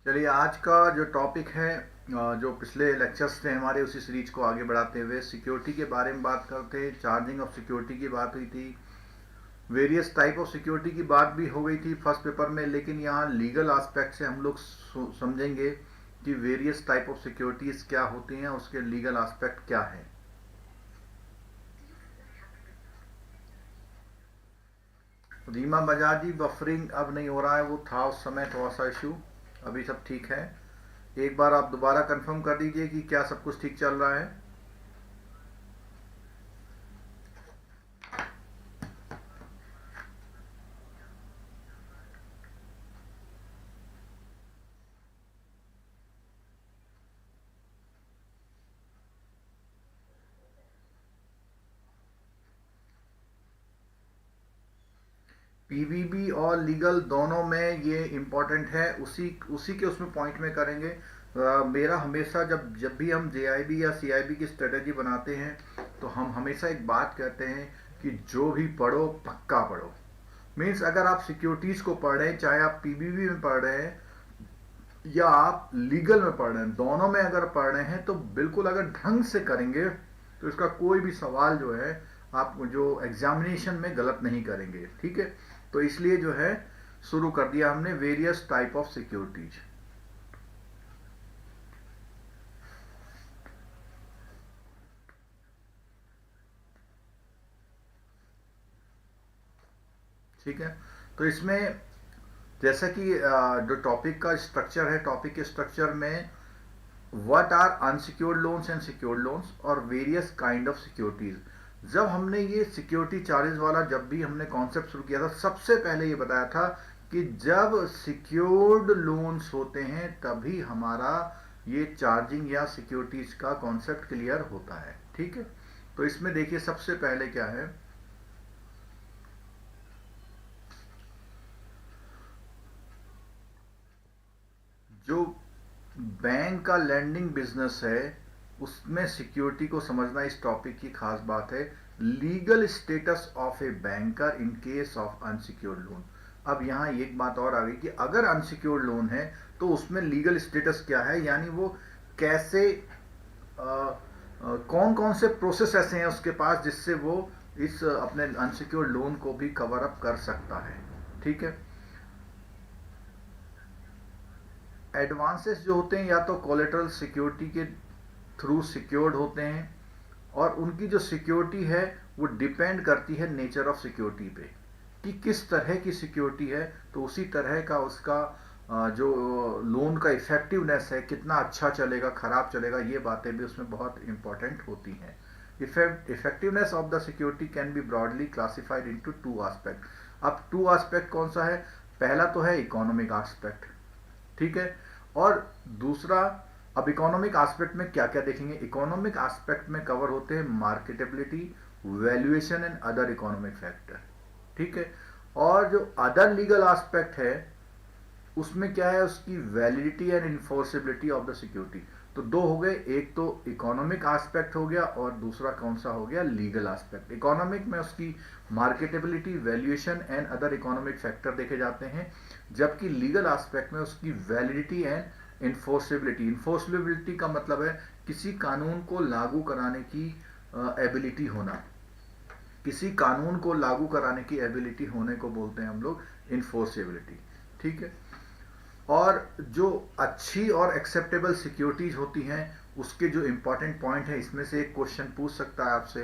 चलिए, आज का जो टॉपिक है, जो पिछले लेक्चर्स थे हमारे, उसी सीरीज को आगे बढ़ाते हुए सिक्योरिटी के बारे में बात करते हैं। चार्जिंग ऑफ सिक्योरिटी की बात हुई थी, वेरियस टाइप ऑफ सिक्योरिटी की बात भी हो गई थी फर्स्ट पेपर में, लेकिन यहाँ लीगल एस्पेक्ट से हम लोग समझेंगे कि वेरियस टाइप ऑफ सिक्योरिटीज क्या होती हैं, उसके लीगल एस्पेक्ट क्या है। रीमा बजाज, बफरिंग अब नहीं हो रहा है, वो था उस समय थोड़ा सा इशू, अभी सब ठीक है। एक बार आप दोबारा कंफर्म कर दीजिए कि क्या सब कुछ ठीक चल रहा है। पीवीबी और लीगल दोनों में ये इम्पोर्टेंट है, उसी उसी के उसमें पॉइंट में करेंगे। मेरा हमेशा जब जब भी हम जेआईबी या सीआईबी की स्ट्रेटेजी बनाते हैं तो हम हमेशा एक बात कहते हैं कि जो भी पढ़ो पक्का पढ़ो। मीन्स अगर आप सिक्योरिटीज को पढ़ रहे हैं, चाहे आप पीवीबी में पढ़ रहे हैं या आप लीगल में पढ़ रहे हैं, दोनों में अगर पढ़ रहे हैं तो बिल्कुल अगर ढंग से करेंगे तो इसका कोई भी सवाल जो है आप जो एग्जामिनेशन में गलत नहीं करेंगे। ठीक है, तो इसलिए जो है शुरू कर दिया हमने वेरियस टाइप ऑफ सिक्योरिटीज। ठीक है, तो इसमें जैसा कि जो टॉपिक का स्ट्रक्चर है, टॉपिक के स्ट्रक्चर में what are unsecured loans and secured loans और वेरियस काइंड ऑफ सिक्योरिटीज। जब हमने ये सिक्योरिटी चार्जेस वाला जब भी हमने कॉन्सेप्ट शुरू किया था, सबसे पहले ये बताया था कि जब सिक्योर्ड लोन्स होते हैं तभी हमारा ये चार्जिंग या सिक्योरिटीज का कॉन्सेप्ट क्लियर होता है। ठीक है, तो इसमें देखिए सबसे पहले क्या है, जो बैंक का लैंडिंग बिजनेस है उसमें सिक्योरिटी को समझना इस टॉपिक की खास बात है। Legal status of a banker in case of unsecured loan. अब यहां एक बात और आ गई कि अगर अनसिक्योर्ड लोन है तो उसमें लीगल स्टेटस क्या है, यानी वो कैसे कौन कौन से प्रोसेस ऐसे हैं उसके पास जिससे वो इस अपने अनसिक्योर्ड लोन को भी कवर अप कर सकता है। ठीक है, एडवांसेस जो होते हैं या तो कोलेटरल सिक्योरिटी के थ्रू सिक्योर्ड होते हैं, और उनकी जो सिक्योरिटी है वो डिपेंड करती है नेचर ऑफ सिक्योरिटी पे कि किस तरह की सिक्योरिटी है, तो उसी तरह का उसका जो लोन का इफेक्टिवनेस है, कितना अच्छा चलेगा खराब चलेगा, ये बातें भी उसमें बहुत इंपॉर्टेंट होती हैं। Effectiveness of the security can B broadly classified into two aspect. अब टू एस्पेक्ट कौन सा है? पहला तो है इकोनॉमिक एस्पेक्ट, ठीक है, और दूसरा, अब इकोनॉमिक एस्पेक्ट में क्या क्या देखेंगे? इकोनॉमिक एस्पेक्ट में कवर होते हैं marketability, valuation and other economic factor. ठीक है, और जो अदर लीगल एस्पेक्ट है उसमें क्या है? उसकी validity and enforceability of the security. तो दो हो गए, एक तो इकोनॉमिक एस्पेक्ट हो गया और दूसरा कौन सा हो गया? Legal aspect. इकोनॉमिक में उसकी marketability, valuation and other economic factor देखे जाते हैं, जबकि लीगल एस्पेक्ट में उसकी वैलिडिटी एंड इन्फोर्सेबिलिटी। इन्फोर्सेबिलिटी का मतलब है किसी कानून को लागू कराने की एबिलिटी होना, किसी कानून को लागू कराने की एबिलिटी होने को बोलते हैं हम लोग इन्फोर्सेबिलिटी। ठीक है, और जो अच्छी और एक्सेप्टेबल सिक्योरिटीज होती हैं उसके जो इंपॉर्टेंट पॉइंट है, इसमें से एक क्वेश्चन पूछ सकता है आपसे,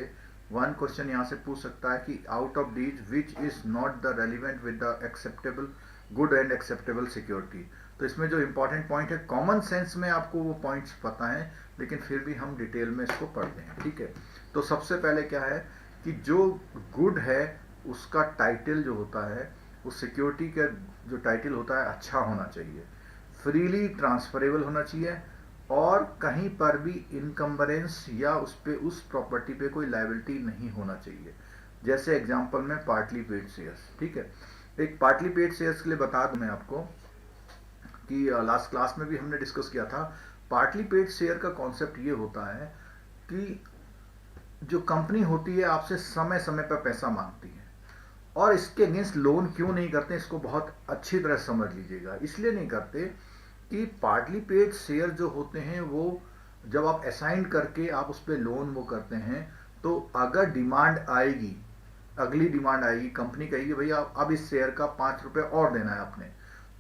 वन क्वेश्चन यहां से पूछ सकता है कि out of these which is not the relevant with the acceptable good and acceptable security. तो इसमें जो इंपॉर्टेंट पॉइंट है, कॉमन सेंस में आपको वो पॉइंट्स पता है, लेकिन फिर भी हम डिटेल में इसको पढ़ते हैं। ठीक है, तो सबसे पहले क्या है कि जो गुड है उसका टाइटल जो होता है, उस सिक्योरिटी का जो टाइटल होता है अच्छा होना चाहिए, फ्रीली ट्रांसफरेबल होना चाहिए, और कहीं पर भी इनकम्बरेंस या उस पे उस प्रॉपर्टी पे कोई लाइबिलिटी नहीं होना चाहिए। जैसे एग्जांपल में पार्टली पेड शेयर्स। ठीक है, एक पार्टली पेड शेयर्स के लिए बता दूं मैं आपको कि लास्ट क्लास में भी हमने डिस्कस किया था। पार्टली पेड शेयर का कॉन्सेप्ट ये होता है कि जो कंपनी होती है आपसे समय समय पर पैसा मांगती है, और इसके अगेंस्ट लोन क्यों नहीं करते, इसको बहुत अच्छी तरह समझ लीजिएगा। इसलिए नहीं करते कि पार्टली पेड शेयर जो होते हैं वो जब आप असाइन करके आप उस पर लोन वो करते हैं, तो अगर डिमांड आएगी, अगली डिमांड आएगी, कंपनी कहेगी भैया अब इस शेयर का 5 रुपए और देना है आपने,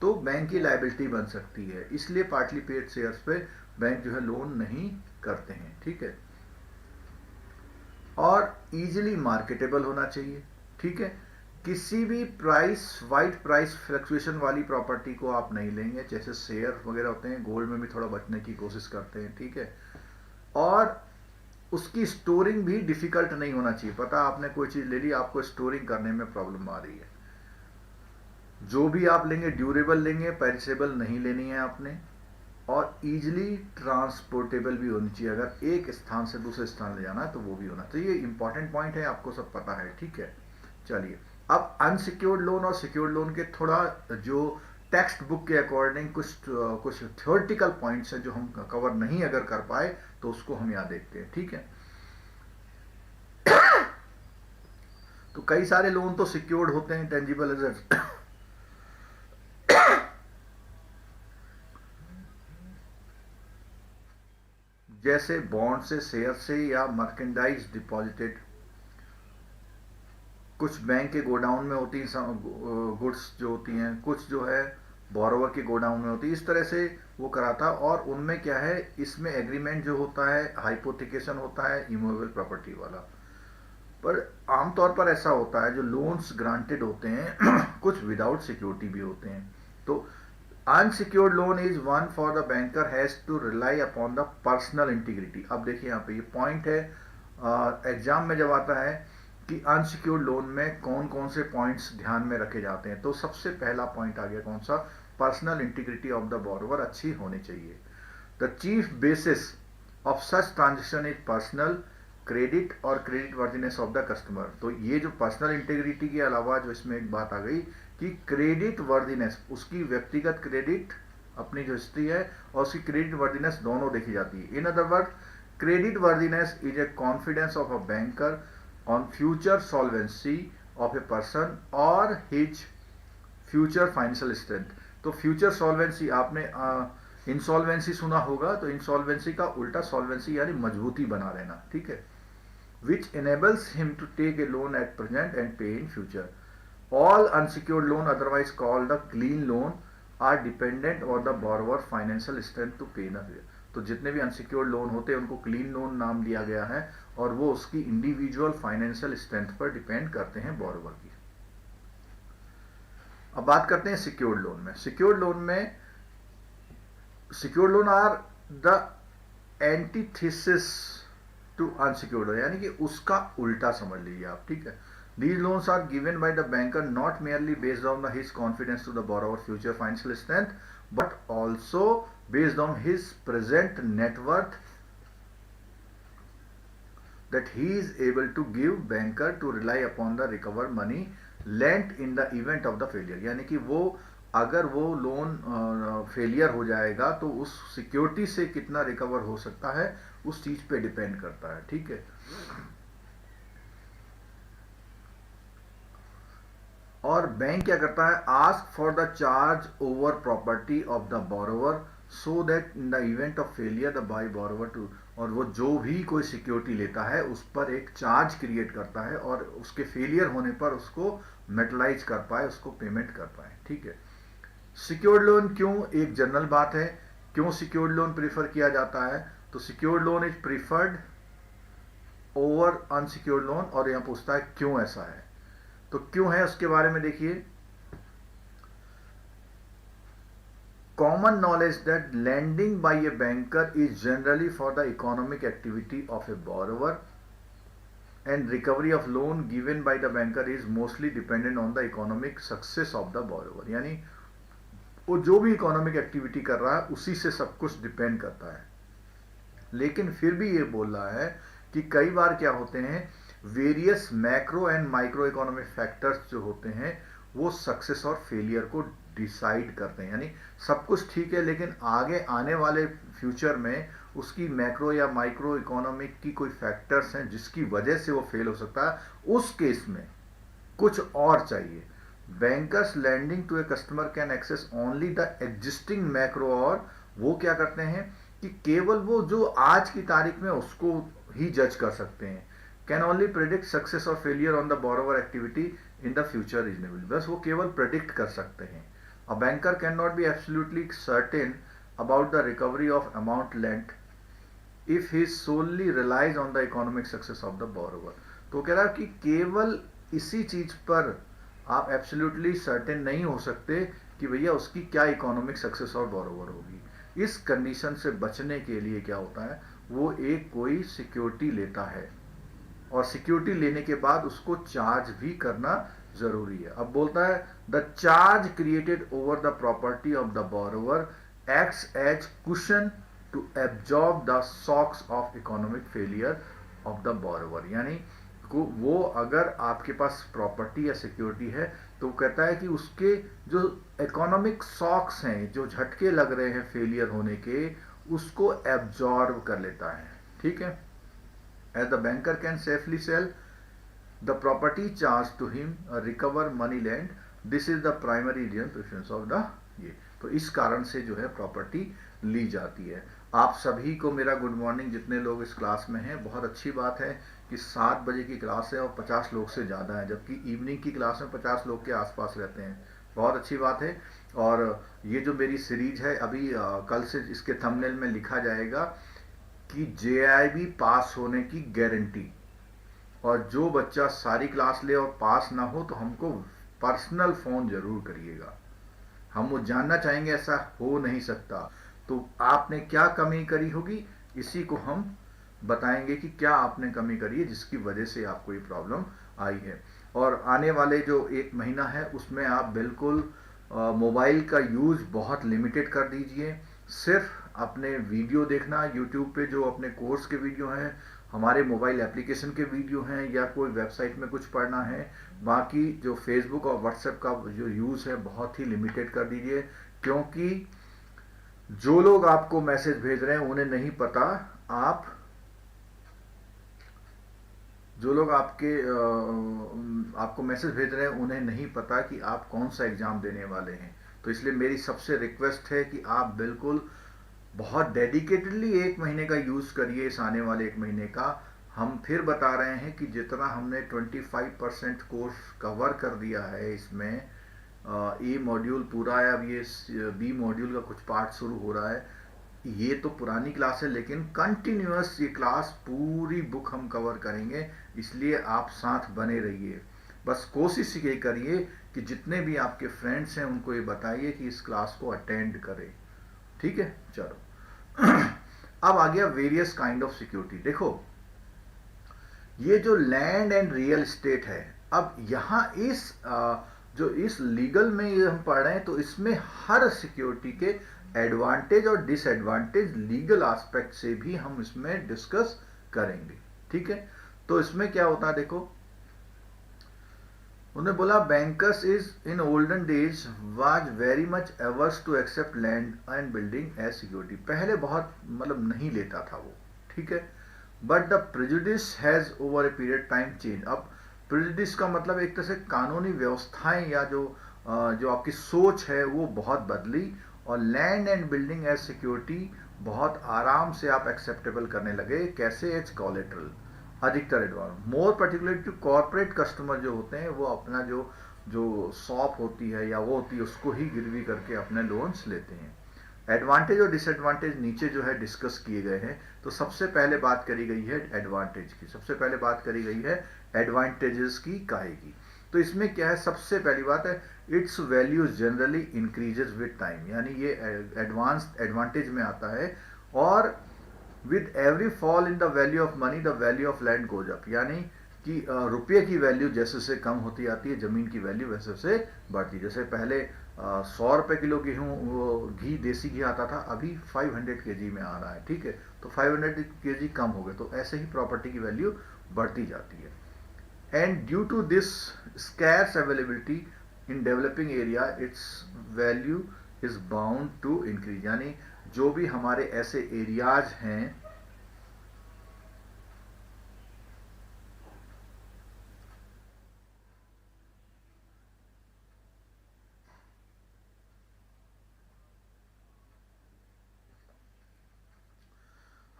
तो बैंक की लायबिलिटी बन सकती है। इसलिए पार्टली पेड शेयर्स पे बैंक जो है लोन नहीं करते हैं, ठीक है। और इजीली मार्केटेबल होना चाहिए, ठीक है। किसी भी वाइट प्राइस फ्लक्चुएशन वाली प्रॉपर्टी को आप नहीं लेंगे, जैसे शेयर वगैरह होते हैं, गोल्ड में भी थोड़ा बचने की कोशिश करते हैं, ठीक है। और उसकी स्टोरिंग भी डिफिकल्ट नहीं होना चाहिए। पता आपने कोई चीज ले ली, आपको स्टोरिंग करने में प्रॉब्लम आ रही है। जो भी आप लेंगे ड्यूरेबल लेंगे, पेरिसेबल नहीं लेनी है आपने। और इजिली ट्रांसपोर्टेबल भी होनी चाहिए, अगर एक स्थान से दूसरे स्थान ले जाना है तो वो भी होना चाहिए। इंपॉर्टेंट पॉइंट है, आपको सब पता है, ठीक है। चलिए, अब अनसिक्योर्ड लोन और सिक्योर्ड लोन के थोड़ा जो टेक्स्ट बुक के अकॉर्डिंग कुछ थ्योरेटिकल पॉइंट्स हैं जो हम कवर नहीं अगर कर पाए, तो उसको हम यहाँ देखते हैं, ठीक है। तो कई सारे लोन तो सिक्योर्ड होते हैं, टेंजिबल एसेट्स, जैसे बॉन्ड से, शेयर से, या मर्केंडाइज डिपॉजिटेड। कुछ बैंक के गोडाउन में होती हैं गुड्स जो होती हैं, कुछ जो है बोरोवर के गोडाउन में होती है, इस तरह से वो कराता। और उनमें क्या है, इसमें एग्रीमेंट जो होता है हाइपोथिकेशन होता है इमूवेबल प्रॉपर्टी वाला। पर आमतौर पर ऐसा होता है जो लोन्स ग्रांटेड होते हैं कुछ विदाउट सिक्योरिटी भी होते हैं। तो unsecured loan is one for the banker has to rely upon the personal integrity. अब देखिए यहाँ पे ये पॉइंट है, एग्जाम में जब आता है कि अनसिक्योर्ड लोन में कौन कौन से पॉइंट्स ध्यान में रखे जाते हैं, तो सबसे पहला पॉइंट आ गया कौन सा, personal integrity of the borrower अच्छी होनी चाहिए। The chief basis of such transaction is personal credit और credit worthiness of the customer. तो ये जो पर्सनल इंटीग्रिटी के अलावा जो इसमें एक बात आ गई कि क्रेडिट वर्दीनेस, उसकी व्यक्तिगत क्रेडिट अपनी जो हिस्ट्री है और उसकी क्रेडिट वर्दीनेस दोनों देखी जाती है। In other word, credit worthiness is a confidence of a banker on future solvency of a person or his future financial strength। तो future solvency, आपने इंसॉल्वेंसी सुना होगा, तो इंसॉल्वेंसी का उल्टा सॉल्वेंसी यानी मजबूती बना रहना, ठीक है। which enables him to take a loan at present and pay in future। all unsecured loan otherwise called the clean loan are dependent on the borrower financial strength to pay the। तो जितने भी unsecured loan होते हैं उनको clean loan नाम दिया गया है, और वो उसकी इंडिविजुअल फाइनेंशियल स्ट्रेंथ पर डिपेंड करते हैं बोरोवर की। अब बात करते हैं सिक्योर्ड लोन में। Secured loan are the antithesis to unsecured loan, यानी कि उसका उल्टा समझ लीजिए आप, ठीक है। These loans are given by the banker not merely based on his confidence to the borrower future financial strength, but also based on his present net worth that he is able to give banker to rely upon the recover money lent in the event of the failure। यानी कि वो अगर वो loan failure हो जाएगा तो उस security से कितना रिकवर हो सकता है उस चीज पे डिपेंड करता है, ठीक है। और बैंक क्या करता है, ask for the charge over property of the borrower so that in the event of failure the by borrower to. और वो जो भी कोई सिक्योरिटी लेता है उस पर एक चार्ज क्रिएट करता है और उसके फेलियर होने पर उसको मेटलाइज कर पाए, उसको पेमेंट कर पाए, ठीक है। सिक्योर्ड लोन क्यों, एक जनरल बात है, क्यों सिक्योर्ड लोन प्रीफर किया जाता है, तो secured loan is preferred over unsecured loan. और यहां पूछता है क्यों ऐसा है, तो क्यों है उसके बारे में देखिए। Common knowledge that lending by a banker is generally for the economic activity of a borrower and recovery of loan given by the banker is mostly dependent on the economic success of the borrower. यानी वो जो भी economic activity कर रहा है उसी से सब कुछ डिपेंड करता है। लेकिन फिर भी ये बोल रहा है कि कई बार क्या होते हैं, various macro and micro economic factors जो होते हैं वो सक्सेस और फेलियर को डिसाइड करते हैं। यानी सब कुछ ठीक है लेकिन आगे आने वाले फ्यूचर में उसकी मैक्रो या माइक्रो इकोनॉमिक की कोई फैक्टर्स हैं जिसकी वजह से वो फेल हो सकता है, उस केस में कुछ और चाहिए। Bankers lending to a customer can access only the existing macro, और वो क्या करते हैं कि केवल वो जो आज की तारीख में उसको ही जज कर सकते हैं। कैन ओनली प्रिडिक्ट सक्सेस और failure on the borrower activity in the future reasonable, बस वो केवल प्रिडिक्ट कर सकते हैं। A banker can not be absolutely certain about the recovery of amount lent if he solely relies on the economic success of the borrower. तो कह रहा है कि केवल इसी चीज पर आप एब्सोल्युटली सर्टेन नहीं हो सकते कि भैया उसकी क्या इकोनॉमिक सक्सेस और बोरोवर होगी। इस कंडीशन से बचने के लिए क्या होता है, वो एक कोई सिक्योरिटी लेता है, और सिक्योरिटी लेने के बाद उसको चार्ज भी करना जरूरी है। अब बोलता है the charge created over the property of the borrower acts as cushion to absorb the shocks of economic failure of the borrower. यानी को वो अगर आपके पास प्रॉपर्टी या सिक्योरिटी है तो कहता है कि उसके जो इकोनॉमिक शॉक्स हैं, जो झटके लग रहे हैं फेलियर होने के, उसको एब्जॉर्ब कर लेता है। ठीक है, as the banker can safely sell the property charged to him recover money lent, this is the primary reason preference of the ये। तो इस कारण से जो है प्रॉपर्टी ली जाती है। आप सभी को मेरा गुड मॉर्निंग, जितने लोग इस क्लास में हैं। बहुत अच्छी बात है कि 7 बजे की क्लास है और 50 लोग से ज़्यादा है, जबकि इवनिंग की क्लास में 50 लोग के आसपास रहते हैं। बहुत अच्छी बात है। और ये जो मेरी सीरीज है, अभी कल से इसके थंबनेल में लिखा जाएगा कि JIB पास होने की गारंटी, और जो बच्चा सारी क्लास ले और पास ना हो तो हमको पर्सनल फोन जरूर करिएगा। हम वो जानना चाहेंगे, ऐसा हो नहीं सकता। तो आपने क्या कमी करी होगी, इसी को हम बताएंगे कि क्या आपने कमी करी है जिसकी वजह से आपको ये प्रॉब्लम आई है। और आने वाले जो 1 महीना है उसमें आप बिल्कुल मोबाइल का यूज बहुत लिमिटेड कर दीजिए। सिर्फ अपने वीडियो देखना, यूट्यूब पे जो अपने कोर्स के वीडियो हैं, हमारे मोबाइल एप्लीकेशन के वीडियो हैं, या कोई वेबसाइट में कुछ पढ़ना है। बाकी जो फेसबुक और व्हाट्सएप का जो यूज़ है बहुत ही लिमिटेड कर दीजिए, क्योंकि जो लोग आपको मैसेज भेज रहे हैं उन्हें नहीं पता आप, जो लोग आपको मैसेज भेज रहे हैं उन्हें नहीं पता कि आप कौन सा एग्जाम देने वाले हैं। तो इसलिए मेरी सबसे रिक्वेस्ट है कि आप बिल्कुल बहुत डेडिकेटेडली 1 महीने का यूज करिए। इस आने वाले 1 महीने का हम फिर बता रहे हैं कि जितना हमने 25% कोर्स कवर कर दिया है, इसमें ए मॉड्यूल पूरा है, अब ये बी मॉड्यूल का कुछ पार्ट शुरू हो रहा है। ये तो पुरानी क्लास है, लेकिन कंटिन्यूअस ये क्लास पूरी बुक हम कवर करेंगे, इसलिए आप साथ बने रहिए। बस कोशिश ये करिए कि जितने भी आपके फ्रेंड्स हैं उनको ये बताइए कि इस क्लास को अटेंड करें। ठीक है, चलो अब आ गया वेरियस काइंड ऑफ सिक्योरिटी। देखो, ये जो लैंड एंड रियल एस्टेट है, अब यहां जो इस लीगल में ये हम पढ़ रहे हैं, तो इसमें हर सिक्योरिटी के एडवांटेज और डिसएडवांटेज लीगल एस्पेक्ट से भी हम इसमें डिस्कस करेंगे। ठीक है, तो इसमें क्या होता है, देखो उन्हें बोला bankers is in olden days was very much averse to accept land and building as security. पहले बहुत मतलब नहीं लेता था वो, ठीक है। But the prejudice has over a period time change. अब प्रेजुडिस का मतलब एक तरह से कानूनी व्यवस्थाएं या जो आपकी सोच है वो बहुत बदली, और land and building as security बहुत आराम से आप एक्सेप्टेबल करने लगे। कैसे? एज कोलेटरल, अधिकतर advance. More particular to corporate customer जो होते हैं, वो अपना जो शॉप होती है या वो होती है उसको ही गिरवी करके अपने लोन्स लेते हैं। एडवांटेज और डिसएडवांटेज नीचे जो है डिस्कस किए गए हैं। तो सबसे पहले बात करी गई है एडवांटेज की, सबसे पहले बात करी गई है एडवांटेजेस की, काहे की। तो इसमें क्या है, सबसे पहली बात है it's value generally increases with time, यानी ये एडवांटेज में आता है। और with every fall in the value of money the value of land goes up, यानी कि रुपये की वैल्यू जैसे से कम होती आती है, जमीन की वैल्यू वैसे से बढ़ती। जैसे पहले 100 रुपये किलो घी देसी घी आता था, अभी 500 kg में आ रहा है, ठीक है। तो 500 kg कम हो गए, तो ऐसे ही प्रॉपर्टी की वैल्यू बढ़ती जाती है। And due to this scarce availability in developing area its value is bound to increase, यानी जो भी हमारे ऐसे एरियाज हैं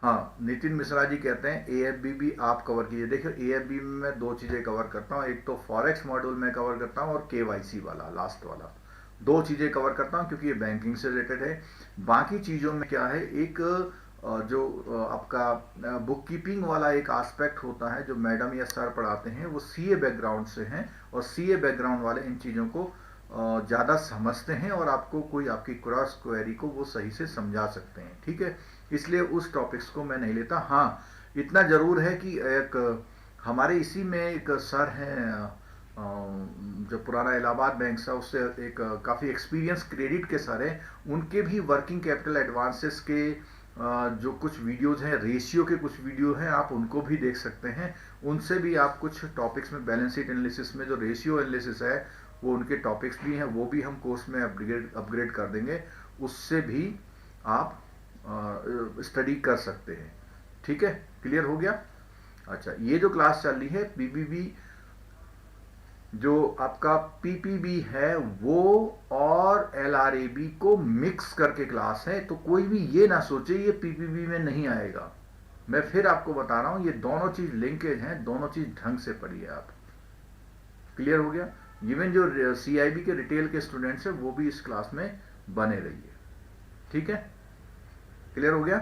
हाँ, नितिन मिश्रा जी कहते हैं AFB भी आप कवर कीजिए। देखिए AFB में मैं दो चीज़ें कवर करता हूँ, एक तो फॉरेक्स मॉड्यूल में कवर करता हूँ और KYC वाला लास्ट वाला, दो चीज़ें कवर करता हूँ क्योंकि ये बैंकिंग से रिलेटेड है। बाकी चीज़ों में क्या है, एक जो आपका बुक कीपिंग वाला एक एस्पेक्ट होता है जो मैडम या सर पढ़ाते हैं, वो CA बैकग्राउंड से हैं और CA बैकग्राउंड वाले इन चीज़ों को ज़्यादा समझते हैं और आपको कोई आपकी क्रॉस क्वेरी को वो सही से समझा सकते हैं, ठीक है। इसलिए उस टॉपिक्स को मैं नहीं लेता। हाँ, इतना ज़रूर है कि एक हमारे इसी में एक सर हैं जो पुराना इलाहाबाद बैंक था, उससे एक काफ़ी एक्सपीरियंस क्रेडिट के सर हैं, उनके भी वर्किंग कैपिटल एडवांसेस के जो कुछ वीडियोज हैं, रेशियो के कुछ वीडियो हैं, आप उनको भी देख सकते हैं। उनसे भी आप कुछ टॉपिक्स में बैलेंस शीट एनालिसिस में जो रेशियो एनालिसिस है वो उनके टॉपिक्स भी हैं, वो भी हम कोर्स में अपग्रेड कर देंगे, उससे भी आप स्टडी कर सकते हैं, ठीक है। क्लियर हो गया। अच्छा, ये जो क्लास चल रही है PPB, जो आपका PPB है वो और LRAB को मिक्स करके क्लास है, तो कोई भी ये ना सोचे ये PPB में नहीं आएगा। मैं फिर आपको बता रहा हूं, ये दोनों चीज लिंकेज हैं, दोनों चीज ढंग से पढ़िए आप। क्लियर हो गया। इवन जो CIB के रिटेल के स्टूडेंट्स हैं वो भी इस क्लास में बने रहिए, ठीक है। क्लियर हो गया।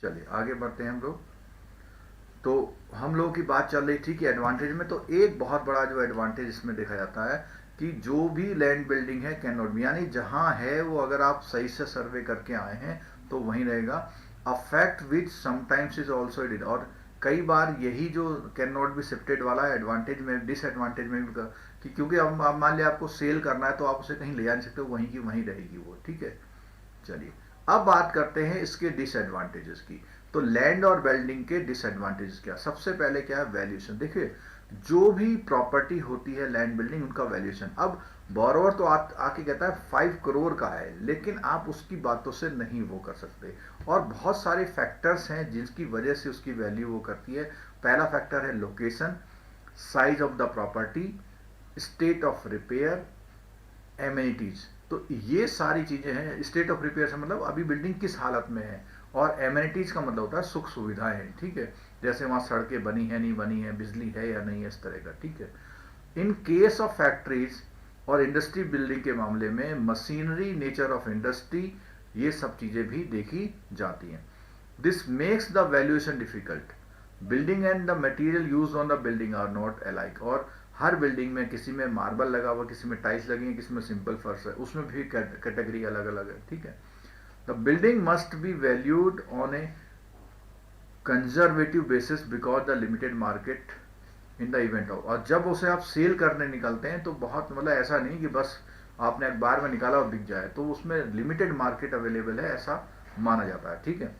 चलिए आगे बढ़ते हैं हम लोग। तो हम लोगों की बात चल रही थी कि एडवांटेज में, तो एक बहुत बड़ा जो एडवांटेज इसमें देखा जाता है कि जो भी लैंड बिल्डिंग है कैन नॉट बी, यानी जहां है वो अगर आप सही से सर्वे करके आए हैं तो वहीं रहेगा। A fact which sometimes is also it, और कई बार यही जो कैन नॉट बी शिफ्टेड वाला एडवांटेज में डिसएडवांटेज में भी, कि क्योंकि अब मान लिया आपको सेल करना है तो आप उसे कहीं ले जा नहीं सकते, वहीं की वहीं रहेगी वो, ठीक है। चलिए अब बात करते हैं इसके डिसएडवांटेजेस की। तो लैंड और बिल्डिंग के डिसएडवांटेजेस क्या, सबसे पहले क्या है, वैल्यूएशन। देखिए जो भी प्रॉपर्टी होती है लैंड बिल्डिंग, उनका वैल्यूएशन, अब बोरोवर तो आके कहता है 5 करोड़ का है, लेकिन आप उसकी बातों से नहीं वो कर सकते, और बहुत सारे फैक्टर्स हैं जिसकी वजह से उसकी वैल्यू वो करती है। पहला फैक्टर है location, size of the property, state of repair, amenities. तो ये सारी चीजें हैं। स्टेट ऑफ रिपेयर से मतलब अभी बिल्डिंग किस हालत में है, और एमेनिटीज का मतलब होता है सुख सुविधाएं हैं, ठीक है, जैसे वहां सड़कें बनी है नहीं बनी है, बिजली है या नहीं है, इस तरह का, ठीक है। इन केस ऑफ फैक्ट्रीज और इंडस्ट्री बिल्डिंग के मामले में मशीनरी, नेचर ऑफ इंडस्ट्री, ये सब चीजें भी देखी जाती हैं। This makes the valuation difficult. Building and the material use on the building are not alike, और हर बिल्डिंग में किसी में मार्बल लगा हुआ, किसी में टाइल्स लगी है, किसी में सिंपल फर्श है, उसमें भी कैटेगरी अलग अलग है, ठीक है। The building must be valued on A conservative basis because the limited market in the event of, और जब उसे आप सेल करने निकलते हैं तो बहुत मतलब ऐसा नहीं कि बस आपने अखबार में निकाला और बिक जाए, तो उसमें लिमिटेड मार्केट अवेलेबल है ऐसा माना जाता है, ठीक है।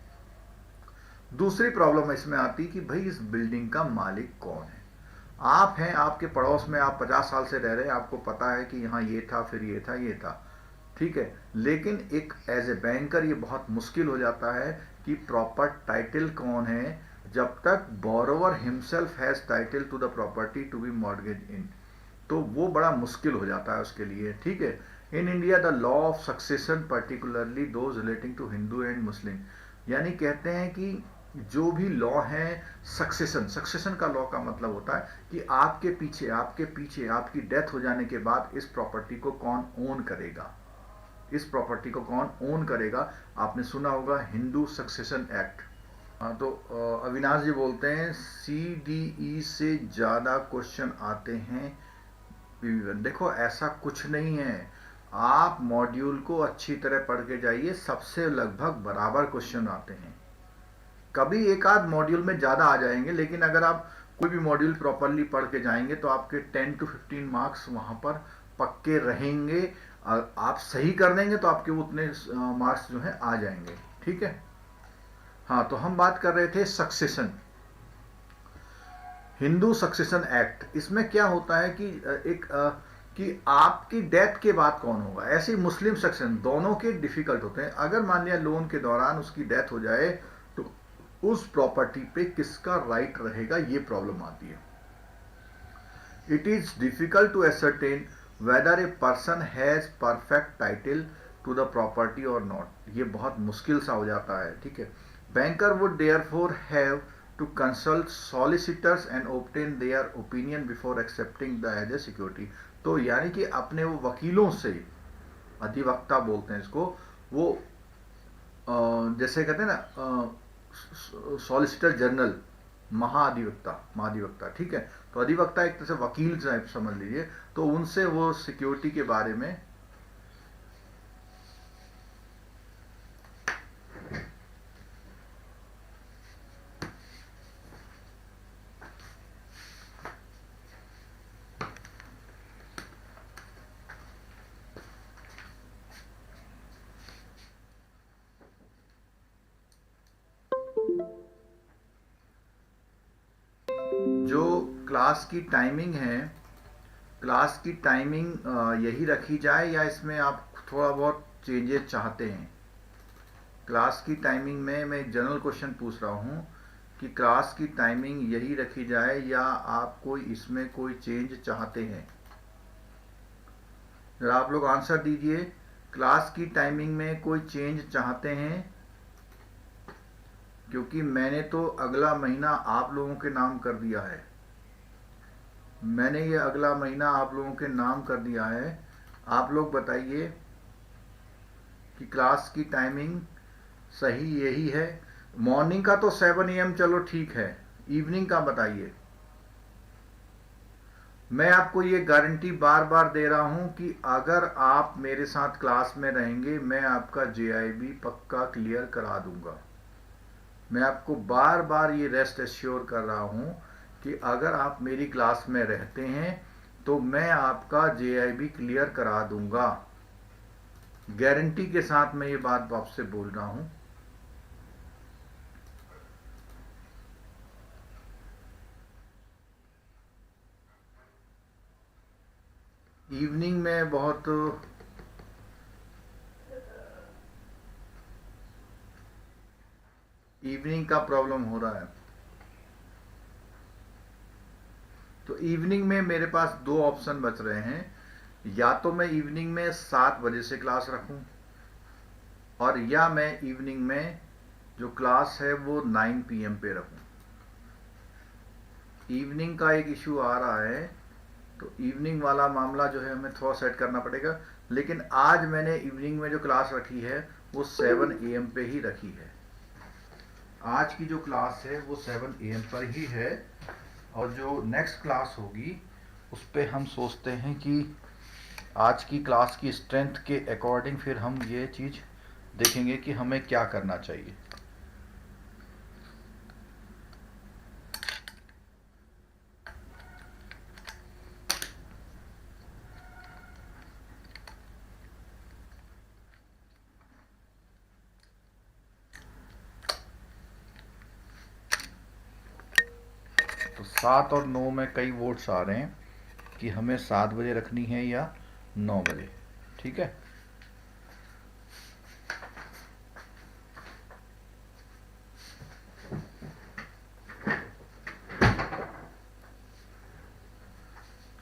दूसरी प्रॉब्लम इसमें आती कि भाई इस बिल्डिंग का मालिक कौन है। आप हैं, आपके पड़ोस में आप 50 साल से रह रहे हैं, आपको पता है कि यहाँ ये था, फिर ये था, ये था, ठीक है, लेकिन एक एज ए बैंकर ये बहुत मुश्किल हो जाता है कि प्रॉपर टाइटल कौन है, जब तक borrower himself has title to the property to be mortgage in, तो वो बड़ा मुश्किल हो जाता है उसके लिए, ठीक है। In India the law of succession particularly those relating to Hindu and Muslim, यानी कहते हैं कि जो भी लॉ है सक्सेशन, सक्सेशन का लॉ का मतलब होता है कि आपके पीछे आपकी डेथ हो जाने के बाद इस प्रॉपर्टी को कौन ओन करेगा, इस प्रॉपर्टी को कौन ओन करेगा। आपने सुना होगा हिंदू सक्सेशन एक्ट। तो अविनाश जी बोलते हैं CDE से ज्यादा क्वेश्चन आते हैं PV1। देखो ऐसा कुछ नहीं है, आप मॉड्यूल को अच्छी तरह पढ़ के जाइए, सबसे लगभग बराबर क्वेश्चन आते हैं। कभी एक आध मॉड्यूल में ज्यादा आ जाएंगे, लेकिन अगर आप कोई भी मॉड्यूल प्रॉपरली पढ़ के जाएंगे तो आपके 10 to 15 मार्क्स वहां पर पक्के रहेंगे। आप सही कर देंगे तो आपके उतने मार्क्स जो है आ जाएंगे, ठीक है। हाँ, तो हम बात कर रहे थे सक्सेशन, हिंदू सक्सेशन एक्ट। इसमें क्या होता है कि कि आपकी डेथ के बाद कौन होगा, ऐसे मुस्लिम सक्सेशन दोनों के डिफिकल्ट होते हैं। अगर मान लिया लोन के दौरान उसकी डेथ हो जाए तो उस प्रॉपर्टी पे किसका राइट रहेगा, ये प्रॉब्लम आती है। It is difficult to ascertain whether a person has perfect title to the property और नॉट, ये बहुत मुश्किल सा हो जाता है, ठीक है। Banker would therefore have to consult solicitors and obtain their opinion before accepting the as a security. तो यानी कि अपने वो वकीलों से, अधिवक्ता बोलते हैं इसको, वो जैसे कहते हैं ना सॉलिसिटर जनरल, महाधिवक्ता, ठीक है। तो अधिवक्ता एक तरह से वकील समझ लीजिए, तो उनसे वो सिक्योरिटी के बारे में जो क्लास की टाइमिंग है, क्लास की टाइमिंग यही रखी जाए या इसमें आप थोड़ा बहुत चेंजेस चाहते हैं? क्लास की टाइमिंग में मैं एक जनरल क्वेश्चन पूछ रहा हूँ कि क्लास की टाइमिंग यही रखी जाए या आप कोई इसमें कोई चेंज चाहते हैं? जरा आप लोग आंसर दीजिए, क्लास की टाइमिंग में कोई चेंज चाहते हैं? क्योंकि मैंने तो अगला महीना आप लोगों के नाम कर दिया है, मैंने ये अगला महीना आप लोगों के नाम कर दिया है। आप लोग बताइए कि क्लास की टाइमिंग सही यही है। मॉर्निंग का तो 7 AM चलो ठीक है, इवनिंग का बताइए। मैं आपको ये गारंटी बार बार दे रहा हूं कि अगर आप मेरे साथ क्लास में रहेंगे, मैं आपका JIB पक्का क्लियर करा दूंगा। मैं आपको बार बार ये रेस्ट एश्योर कर रहा हूं कि अगर आप मेरी क्लास में रहते हैं तो मैं आपका JIB क्लियर करा दूंगा। गारंटी के साथ मैं ये बात आपसे बोल रहा हूं। इवनिंग में बहुत इवनिंग का प्रॉब्लम हो रहा है, तो इवनिंग में मेरे पास 2 ऑप्शन बच रहे हैं। या तो मैं इवनिंग में 7 बजे से क्लास रखूं, और या मैं इवनिंग में जो क्लास है वो 9 PM पे रखूं। इवनिंग का एक इशू आ रहा है, तो इवनिंग वाला मामला जो है हमें थोड़ा सेट करना पड़ेगा। लेकिन आज मैंने इवनिंग में जो क्लास रखी है वो 7 AM पे ही रखी है। आज की जो क्लास है वो 7 AM पर ही है, और जो नेक्स्ट क्लास होगी उस पे हम सोचते हैं कि आज की क्लास की स्ट्रेंथ के अकॉर्डिंग फिर हम ये चीज़ देखेंगे कि हमें क्या करना चाहिए। तो 7 और 9 में कई वोट्स आ रहे हैं कि हमें 7 बजे रखनी है या 9 बजे, ठीक है।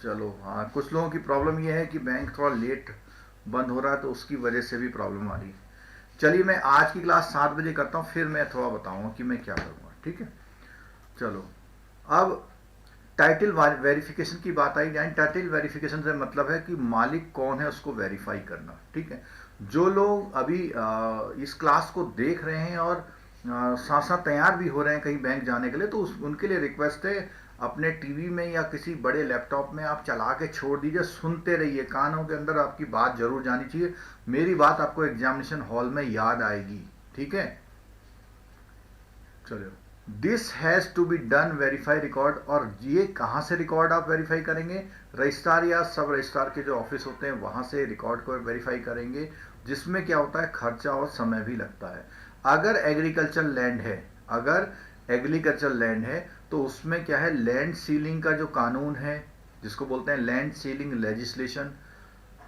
चलो हाँ, कुछ लोगों की प्रॉब्लम ये है कि बैंक थोड़ा लेट बंद हो रहा है, तो उसकी वजह से भी प्रॉब्लम आ रही है। चलिए मैं आज की क्लास 7 बजे करता हूँ, फिर मैं थोड़ा बताऊंगा कि मैं क्या करूँगा, ठीक है। चलो, अब टाइटल वेरिफिकेशन की बात आई जाए। टाइटल वेरिफिकेशन से मतलब है कि मालिक कौन है उसको वेरीफाई करना, ठीक है। जो लोग अभी इस क्लास को देख रहे हैं और साथ साथ तैयार भी हो रहे हैं कहीं बैंक जाने के लिए, तो उनके लिए रिक्वेस्ट है, अपने टीवी में या किसी बड़े लैपटॉप में आप चला के छोड़ दीजिए, सुनते रहिए, कानों के अंदर आपकी बात जरूर जानी चाहिए। मेरी बात आपको एग्जामिनेशन हॉल में याद आएगी, ठीक है। चलो, this has to be done verify record. और ये कहाँ से रिकॉर्ड आप वेरीफाई करेंगे? रजिस्ट्रार या सब रजिस्ट्रार के जो ऑफिस होते हैं वहां से रिकॉर्ड को वेरीफाई करेंगे, जिसमें क्या होता है, खर्चा और समय भी लगता है। अगर एग्रीकल्चर लैंड है, अगर एग्रीकल्चर लैंड है तो उसमें क्या है, लैंड सीलिंग का जो कानून है, जिसको बोलते हैं land ceiling legislation,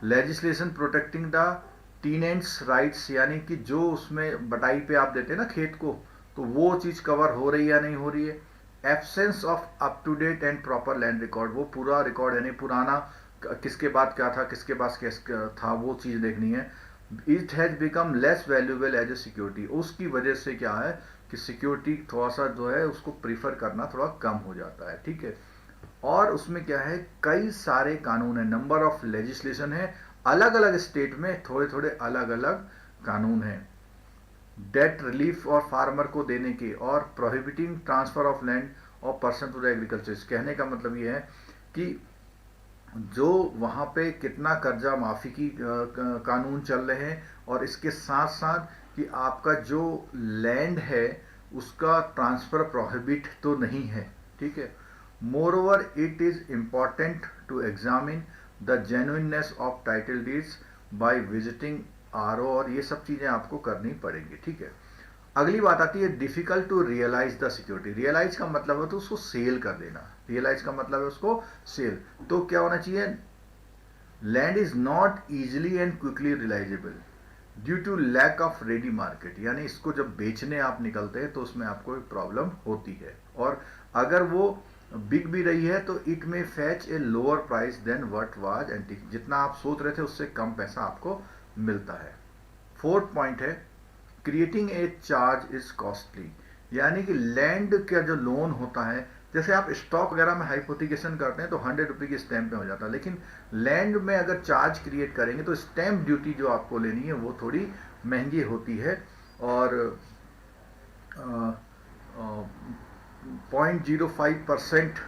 legislation protecting the tenants rights, यानी कि जो उसमें बटाई पे आप देते हैं ना खेत को, तो वो चीज़ कवर हो रही है या नहीं हो रही है। Absence of up to date and proper land record, वो पूरा रिकॉर्ड यानी पुराना किसके बाद क्या था, किसके पास क्या था, वो चीज़ देखनी है। It has become less valuable as a security, उसकी वजह से क्या है कि सिक्योरिटी थोड़ा सा जो है उसको प्रीफर करना थोड़ा कम हो जाता है, ठीक है। और उसमें क्या है, कई सारे कानून है, नंबर ऑफ लेजिस्लेशन है, अलग अलग स्टेट में थोड़े थोड़े अलग अलग कानून हैं। डेट रिलीफ और फार्मर को देने के, और प्रोहिबिटिंग ट्रांसफर ऑफ लैंड और पर्सन टू द एग्रीकल्चर। कहने का मतलब ये है कि जो वहाँ पे कितना कर्जा माफ़ी की कानून चल रहे हैं, और इसके साथ साथ कि आपका जो लैंड है उसका ट्रांसफ़र प्रोहिबिट तो नहीं है, ठीक है। Moreover it is important to examine the genuineness of title deeds by visiting RO, और ये सब चीज़ें आपको करनी पड़ेंगी, ठीक है। अगली बात आती है difficult to realise the security. Realise का मतलब है तो उसको सेल कर देना, रियलाइज का मतलब है उसको सेल। तो क्या होना चाहिए, land is not easily and quickly realisable due to lack of ready market, यानी इसको जब बेचने आप निकलते हैं तो उसमें आपको एक प्रॉब्लम होती है, और अगर वो बिक भी रही है तो it may fetch a lower price than what was antic, जितना आप सोच रहे थे उससे कम पैसा आपको मिलता है। फोर्थ पॉइंट है creating a charge is costly, यानी कि लैंड का जो लोन होता है, जैसे आप स्टॉक वगैरह में हाइपोथिकेशन करते हैं तो 100 रुपये की स्टैंप में हो जाता है, लेकिन लैंड में अगर चार्ज क्रिएट करेंगे तो स्टैंप ड्यूटी जो आपको लेनी है वो थोड़ी महंगी होती है, और 0.05%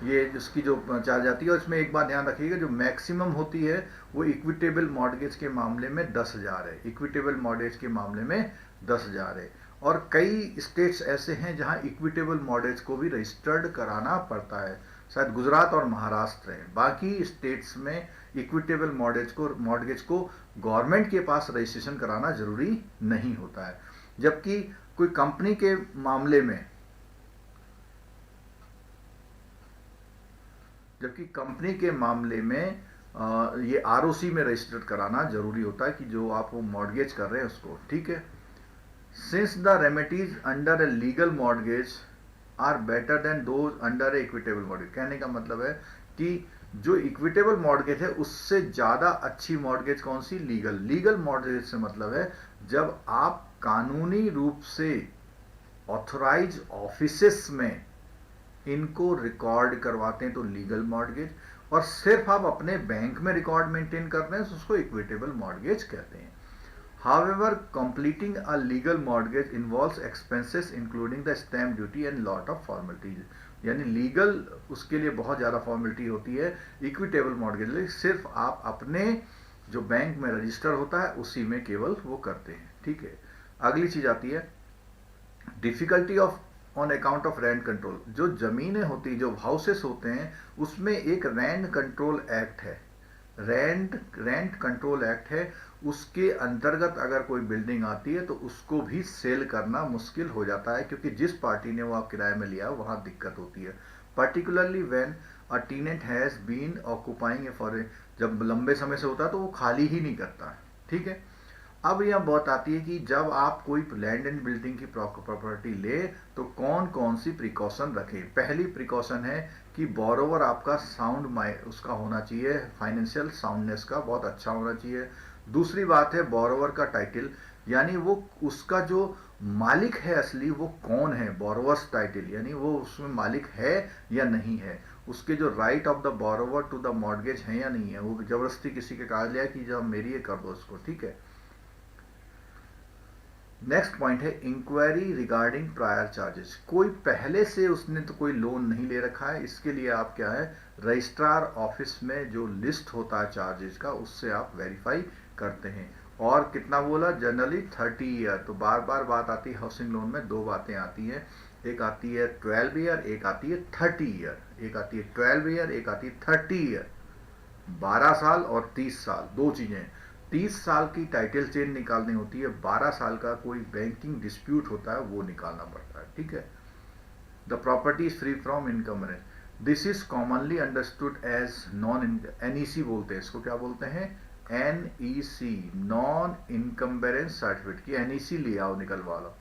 ये जिसकी जो चार्ज आती है। और इसमें एक बात ध्यान रखिएगा, जो मैक्सिमम होती है वो इक्विटेबल मॉर्गेज के मामले में 10,000 है, इक्विटेबल मॉर्गेज के मामले में 10,000 है। और कई स्टेट्स ऐसे हैं जहां इक्विटेबल मॉर्गेज को भी रजिस्टर्ड कराना पड़ता है, शायद गुजरात और महाराष्ट्र है। बाकी स्टेट्स में इक्विटेबल मॉर्गेज को गवर्नमेंट के पास रजिस्ट्रेशन कराना जरूरी नहीं होता है। जबकि कोई कंपनी के मामले में, ये आरओसी में रजिस्टर्ड कराना जरूरी होता है कि जो आप वो मॉर्गेज कर रहे हैं उसको, ठीक है। Since the remedies under a legal mortgage are better than those under an equitable mortgage, कहने का मतलब है कि जो इक्विटेबल मॉर्गेज है उससे ज्यादा अच्छी मॉर्गेज कौन सी, लीगल। लीगल मॉर्गेज से मतलब है जब आप कानूनी रूप से ऑथराइज ऑफिसेस में इनको रिकॉर्ड करवाते हैं तो लीगल मॉर्गेज, और सिर्फ आप अपने बैंक में रिकॉर्ड मेंटेन करते हैं तो उसको इक्विटेबल मॉर्गेज कहते हैं। However, completing a legal mortgage involves expenses including the stamp duty and lot of formalities, यानी लीगल उसके लिए बहुत ज़्यादा फॉर्मेलिटी होती है। इक्विटेबल मॉर्गेज सिर्फ आप अपने जो बैंक में रजिस्टर होता है उसी में केवल वो करते हैं, ठीक है। अगली चीज आती है difficulty of on account of rent control. जो जमीनें होती, जो हाउसेस होते हैं, उसमें एक रैंड कंट्रोल एक्ट है, रेंट कंट्रोल एक्ट है। उसके अंतर्गत अगर कोई बिल्डिंग आती है तो उसको भी सेल करना मुश्किल हो जाता है, क्योंकि जिस पार्टी ने वो आप किराए में लिया वहां दिक्कत होती है। Particularly when a tenant has been occupying for, जब लंबे समय से होता है तो वो खाली ही नहीं करता है, ठीक है। अब यह बात आती है कि जब आप कोई लैंड एंड बिल्डिंग की प्रॉपर्टी ले तो कौन कौन सी प्रिकॉशन रखें। पहली प्रिकॉशन है कि बोरोवर आपका साउंड उसका होना चाहिए, फाइनेंशियल साउंडनेस का बहुत अच्छा होना चाहिए। दूसरी बात है बोरोवर का टाइटल, यानी वो उसका जो मालिक है असली वो कौन है, बोरोवर्स टाइटल, यानी वो उसमें मालिक है या नहीं है, उसके जो right of the borrower to the mortgage है या नहीं है, वो जबरदस्ती किसी के कागज लिया कि जब मेरी ये कर दो उसको, ठीक है। नेक्स्ट पॉइंट है इंक्वायरी रिगार्डिंग प्रायर चार्जेस। कोई पहले से उसने तो कोई लोन नहीं ले रखा है, इसके लिए आप क्या है, रजिस्ट्रार ऑफिस में जो लिस्ट होता है चार्जेस का उससे आप वेरीफाई करते हैं। और कितना बोला, जनरली 30 ईयर। तो बार बार बात आती है हाउसिंग लोन में, दो बातें आती हैं, एक आती है 12 ईयर, एक आती है 30 ईयर। एक आती है 12 ईयर, एक आती है 30 ईयर, 12 साल और 30 साल, दो चीजें। 30 साल की टाइटल चेंज निकालनी होती है, 12 साल का कोई बैंकिंग डिस्प्यूट होता है वो निकालना पड़ता है, ठीक है। The property is free from encumbrance, this is commonly understood as non, NEC बोलते हैं इसको, क्या बोलते हैं, एनईसी, नॉन इनकम्बरेंस सर्टिफिकेट की एनईसी ले आओ, निकलवा लो।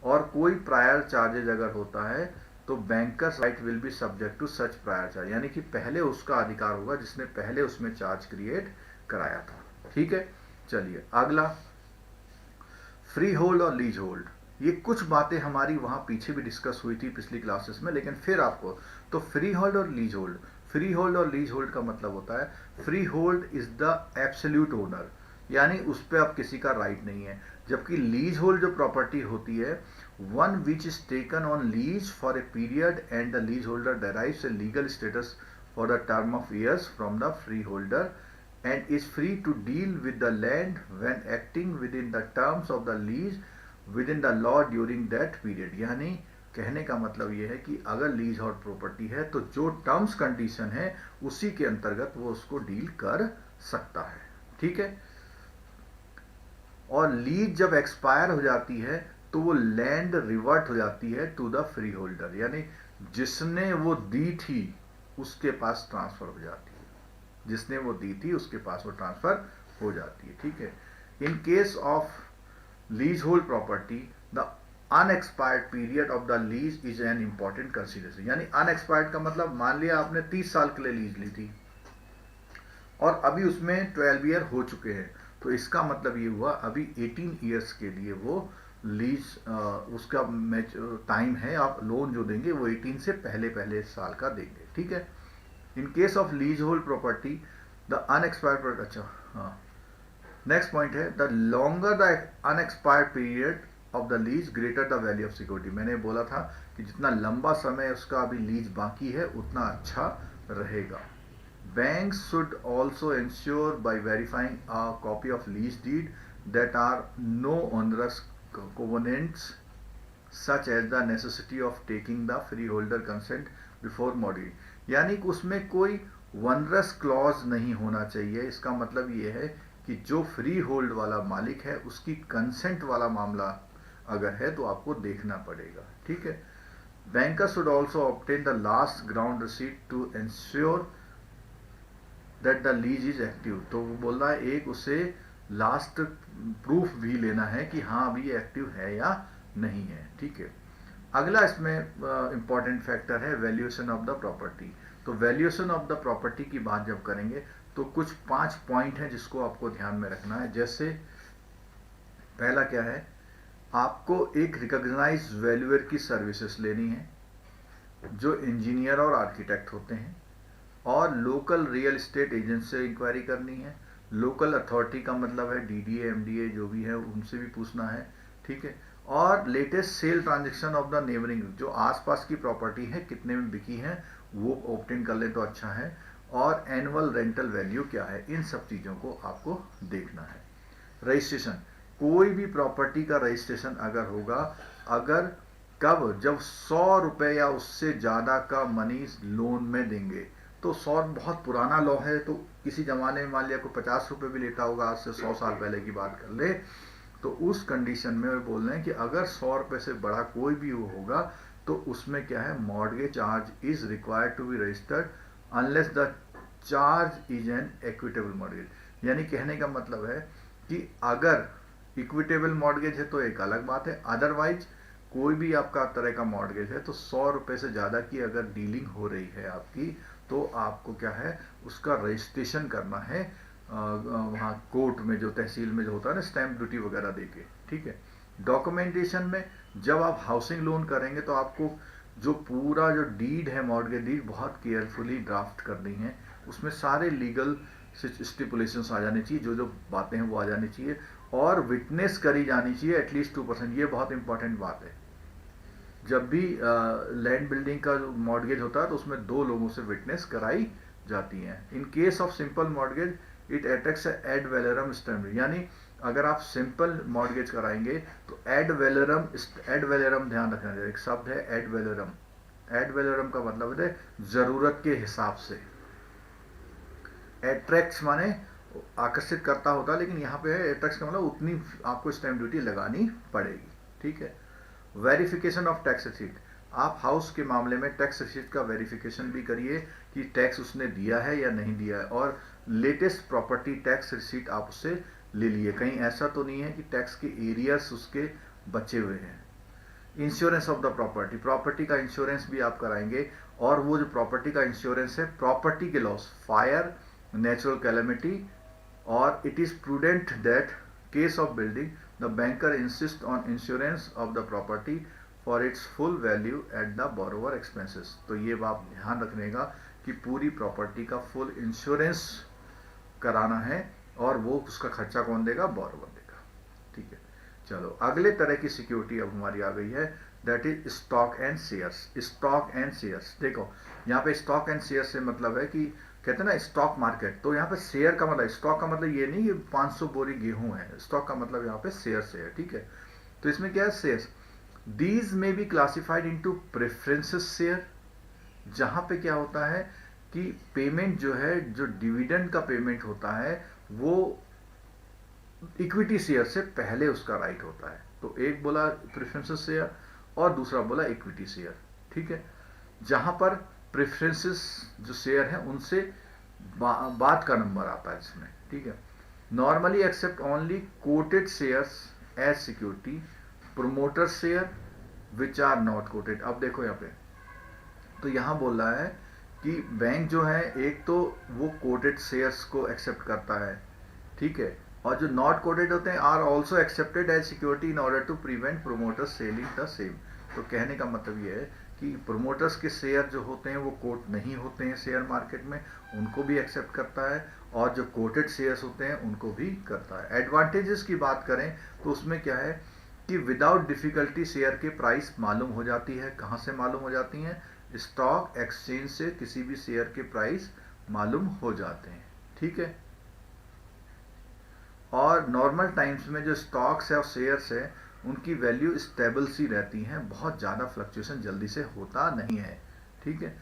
और कोई प्रायर चार्जेज अगर होता है तो bankers right will be subject to such prior charge, यानी कि पहले उसका अधिकार होगा जिसने पहले उसमें चार्ज क्रिएट कराया था। ठीक है, चलिए अगला, फ्री होल्ड और लीज होल्ड। ये कुछ बातें हमारी वहां पीछे भी डिस्कस हुई थी पिछली क्लासेस में, लेकिन फिर आपको, तो फ्री होल्ड और लीज होल्ड, फ्री होल्ड और लीज होल्ड का मतलब होता है free hold is the absolute owner, यानी उस पर अब किसी का राइट नहीं है। जबकि लीज होल्ड जो प्रॉपर्टी होती है, one which is taken on lease for a period and the lease holder derives a legal status for the term of years from the freeholder and is free to deal with the land when acting within the terms of the lease within the law during that period। यानी कहने का मतलब यह है कि अगर lease और property है तो जो टर्म्स कंडीशन है उसी के अंतर्गत वो उसको डील कर सकता है। ठीक है, और लीज जब एक्सपायर हो जाती है तो वो लैंड रिवर्ट हो जाती है टू द फ्री होल्डर, यानी जिसने वो दी थी उसके पास ट्रांसफर हो जाती है, जिसने वो दी थी उसके पास वो ट्रांसफर हो जाती है। ठीक है, इन case of lease hold property the unexpired period of the lease is an important consideration. यानी अनएक्सपायर्ड का मतलब, मान लिया आपने 30 साल के लिए लीज ली थी और अभी उसमें 12 ईयर हो चुके हैं, तो इसका मतलब ये हुआ अभी 18 ईयर्स के लिए वो लीज उसका टाइम है, आप लोन जो देंगे वो 18 से पहले पहले साल का देंगे। ठीक है, इन case of lease hold property the unexpired, अच्छा हाँ, नेक्स्ट पॉइंट है the longer the unexpired period of the lease greater the value of security. मैंने बोला था कि जितना लंबा समय उसका अभी लीज बाकी है उतना अच्छा रहेगा। Banks should also ensure by verifying a copy of lease deed that are no onerous covenants such as the necessity of taking the freeholder consent before mortgage। यानी कि उसमें कोई onerous clause नहीं होना चाहिए। इसका मतलब ये है कि जो फ्री होल्ड वाला मालिक है उसकी कंसेंट वाला मामला अगर है तो आपको देखना पड़ेगा। ठीक है, Bankers should also obtain the last ground receipt to ensure that the lease is active. तो वो बोल रहा है एक उसे लास्ट प्रूफ भी लेना है कि हाँ अभी ये एक्टिव है या नहीं है। ठीक है, अगला इसमें इंपॉर्टेंट फैक्टर है वैल्यूएशन ऑफ द प्रॉपर्टी। तो वैल्यूएशन ऑफ द प्रॉपर्टी की बात जब करेंगे तो कुछ 5 पॉइंट हैं जिसको आपको ध्यान में रखना है। जैसे पहला क्या है, आपको एक रिकॉग्नाइज वैल्यूअर की सर्विसेज लेनी है जो इंजीनियर और आर्किटेक्ट होते हैं, और लोकल रियल एस्टेट एजेंट से इंक्वायरी करनी है। लोकल अथॉरिटी का मतलब है डीडीए एमडीए जो भी है उनसे भी पूछना है। ठीक है, और latest sale transaction of the neighbouring, जो आसपास की प्रॉपर्टी है कितने में बिकी है वो ऑब्टेन कर ले तो अच्छा है, और एनुअल रेंटल वैल्यू क्या है, इन सब चीज़ों को आपको देखना है। रजिस्ट्रेशन, कोई भी प्रॉपर्टी का रजिस्ट्रेशन अगर होगा, अगर कब, जब 100 रुपये या उससे ज़्यादा का मनी लोन में देंगे, तो 100 बहुत पुराना लॉ है, तो किसी जमाने में मान लिया कोई 50 रुपये भी लेता होगा, आज से 100 साल पहले की बात कर ले, तो उस कंडीशन में वो बोल रहे हैं कि अगर 100 रुपये से बड़ा कोई भी वो होगा तो उसमें क्या है, mortgage charge is required to be registered unless the charge is an equitable mortgage. यानी कहने का मतलब है कि अगर इक्विटेबल मॉर्गेज है तो एक अलग बात है, अदरवाइज कोई भी आपका तरह का मॉर्गेज है तो 100 रुपये से ज़्यादा की अगर डीलिंग हो रही है आपकी, तो आपको क्या है उसका रजिस्ट्रेशन करना है वहाँ कोर्ट में, जो तहसील में जो होता है ना स्टैंप ड्यूटी वगैरह देके। ठीक है, डॉक्यूमेंटेशन में जब आप हाउसिंग लोन करेंगे तो आपको जो पूरा जो डीड है, मॉर्गेज डीड, बहुत केयरफुली ड्राफ्ट करनी है। उसमें सारे लीगल स्टिपुलेशंस आ जाने चाहिए, जो जो बातें हैं वो आ जानी चाहिए, और विटनेस करी जानी चाहिए एटलीस्ट 2%। ये बहुत इंपॉर्टेंट बात है। जब भी लैंड बिल्डिंग का जो मॉर्गेज होता है तो उसमें 2 लोगों से विटनेस कराई जाती हैं। इन case of simple mortgage it attacks ad valorem stamp, यानी अगर आप सिंपल मॉर्गेज कराएंगे तो एड वैलोरम ध्यान रखना चाहिए। एक शब्द है एड वैलोरम, एड वैलोरम का मतलब है जरूरत के हिसाब से। एट्रैक्ट्स माने आकर्षित करता होता है, लेकिन यहाँ पे है एट्रैक्ट्स का मतलब उतनी आपको स्टैम्प ड्यूटी लगानी पड़ेगी। ठीक है, वेरिफिकेशन ऑफ टैक्स रिसीट, आप हाउस के मामले में टैक्स रिसीट का वेरिफिकेशन भी करिए कि टैक्स उसने दिया है या नहीं दिया है, और लेटेस्ट प्रॉपर्टी टैक्स रिसीट आप उससे ले लिए। कहीं ऐसा तो नहीं है कि टैक्स के एरियर्स उसके बचे हुए हैं। Insurance of the property, property का इंश्योरेंस भी आप कराएंगे, और वो जो प्रॉपर्टी का इंश्योरेंस है प्रॉपर्टी के लॉस, फायर, नेचुरल कैलेमिटी, और it is prudent that case of building the banker insist on insurance of the property for its full value at the borrower expenses. तो ये बात ध्यान रखने का कि पूरी प्रॉपर्टी का फुल इंश्योरेंस कराना है, और वो उसका खर्चा कौन देगा, बोरोवर देगा। ठीक है, चलो अगले तरह की सिक्योरिटी अब हमारी आ गई है, that is stock and shares. Stock and shares, देखो यहाँ पे स्टॉक एंड शेयर से मतलब है कि कहते हैं ना स्टॉक मार्केट, तो यहाँ पे शेयर का मतलब, स्टॉक का मतलब ये नहीं कि 500 बोरी गेहूं है, स्टॉक का मतलब यहाँ पे शेयर से है। ठीक है, तो इसमें क्या है, शेयर्स, दीज में be classified into preferences share, जहां पे क्या होता है कि पेमेंट जो है, जो डिविडेंड का पेमेंट होता है वो इक्विटी शेयर से पहले उसका राइट होता है। तो एक बोला प्रेफरेंसेस शेयर और दूसरा बोला इक्विटी शेयर। ठीक है, जहां पर प्रेफरेंसेस जो शेयर है उनसे बाद का नंबर आता है इसमें। ठीक है, normally accept only quoted shares as security, promoter share which are not quoted. अब देखो यहाँ पे, तो यहां बोल रहा है कि बैंक जो है एक तो वो कोटेड शेयर्स को एक्सेप्ट करता है, ठीक है, और जो नॉट कोटेड होते हैं are also accepted as security in order to prevent promoters selling the same. तो कहने का मतलब ये है कि प्रोमोटर्स के शेयर जो होते हैं वो कोट नहीं होते हैं शेयर मार्केट में, उनको भी एक्सेप्ट करता है, और जो कोटेड शेयर्स होते हैं उनको भी करता है। एडवांटेजेस की बात करें तो उसमें क्या है कि विदाउट डिफिकल्टी शेयर के प्राइस मालूम हो जाती है। कहाँ से मालूम हो जाती हैं, स्टॉक एक्सचेंज से किसी भी शेयर के प्राइस मालूम हो जाते हैं। ठीक है, और नॉर्मल टाइम्स में जो स्टॉक्स है और शेयर्स है उनकी वैल्यू स्टेबल सी रहती हैं, बहुत ज़्यादा फ्लक्चुएशन जल्दी से होता नहीं है। ठीक है,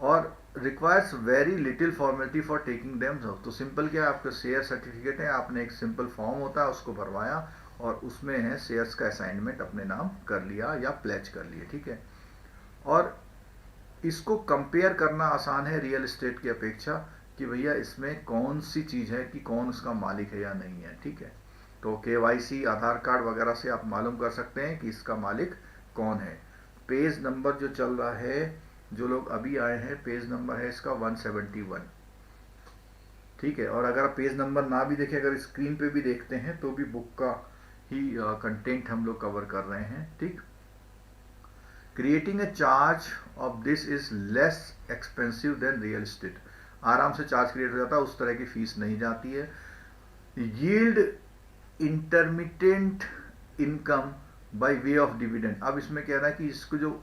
और requires very little formality for taking them. तो सिंपल क्या है, आपका शेयर सर्टिफिकेट है, आपने एक सिंपल फॉर्म होता है उसको भरवाया और उसमें है शेयर्स का असाइनमेंट अपने नाम कर लिया या प्लेज कर लिए। ठीक है, और इसको कंपेयर करना आसान है रियल एस्टेट की अपेक्षा कि भैया इसमें कौन सी चीज़ है कि कौन उसका मालिक है या नहीं है। ठीक है, तो केवाईसी, आधार कार्ड वगैरह से आप मालूम कर सकते हैं कि इसका मालिक कौन है। पेज नंबर जो चल रहा है, जो लोग अभी आए हैं, पेज नंबर है इसका 171। ठीक है, और अगर आप पेज नंबर ना भी देखें, अगर स्क्रीन पे भी देखते हैं तो भी बुक का ही कंटेंट हम लोग कवर कर रहे हैं। ठीक, creating a charge of this is less expensive than real estate. आराम से चार्ज क्रिएट हो जाता है, उस तरह की फीस नहीं जाती है। Yield intermittent income by way of dividend. अब इसमें कह रहा है कि इसको जो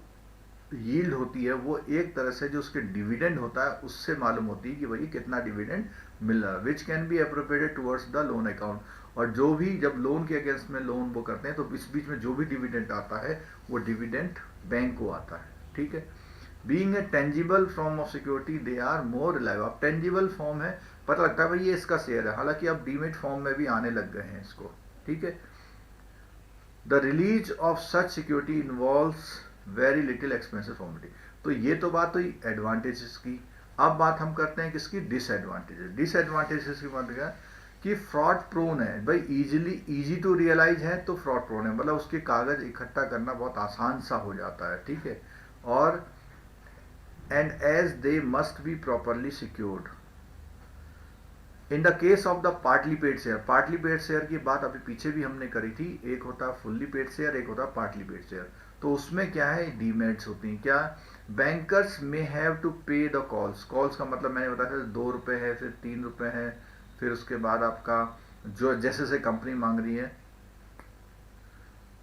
यील्ड होती है वो एक तरह से जो उसके डिविडेंड होता है उससे मालूम होती है कि भाई कितना डिविडेंड मिल रहा है, which can be appropriated towards the loan account. और जो भी जब लोन के अगेंस्ट में लोन वो करते हैं तो इस बीच में जो भी डिविडेंड आता है वो डिविडेंड बैंक को आता है। ठीक है, being a tangible form of security they are more reliable. अब टेंजिबल फॉर्म है, पता लगता है भाई ये इसका शेयर है, हालांकि अब डीमेट फॉर्म में भी आने लग गए हैं इसको। ठीक है, the release of such security involves very little expensive formality. तो ये तो बात हुई एडवांटेजेस की। अब बात हम करते हैं किसकी, डिसएडवांटेजेस। डिसएडवांटेजेस की बात क्या कि फ्रॉड प्रोन है भाई, इजी टू रियलाइज है तो फ्रॉड प्रोन है, मतलब उसके कागज इकट्ठा करना बहुत आसान सा हो जाता है। ठीक है, और and as they must be properly secured. In the case of the partly paid share, partly paid share की बात अभी पीछे भी हमने करी थी, एक होता है फुल्ली पेड शेयर, एक होता है पार्टली पेड शेयर। तो उसमें क्या है, डीमेरिट्स होती हैं। क्या, बैंकर्स मे हैव टू पे द कॉल्स। कॉल्स का मतलब मैंने बताया था 2 रुपए है, फिर 3 रुपए है, फिर उसके बाद आपका जो जैसे से कंपनी मांग रही है,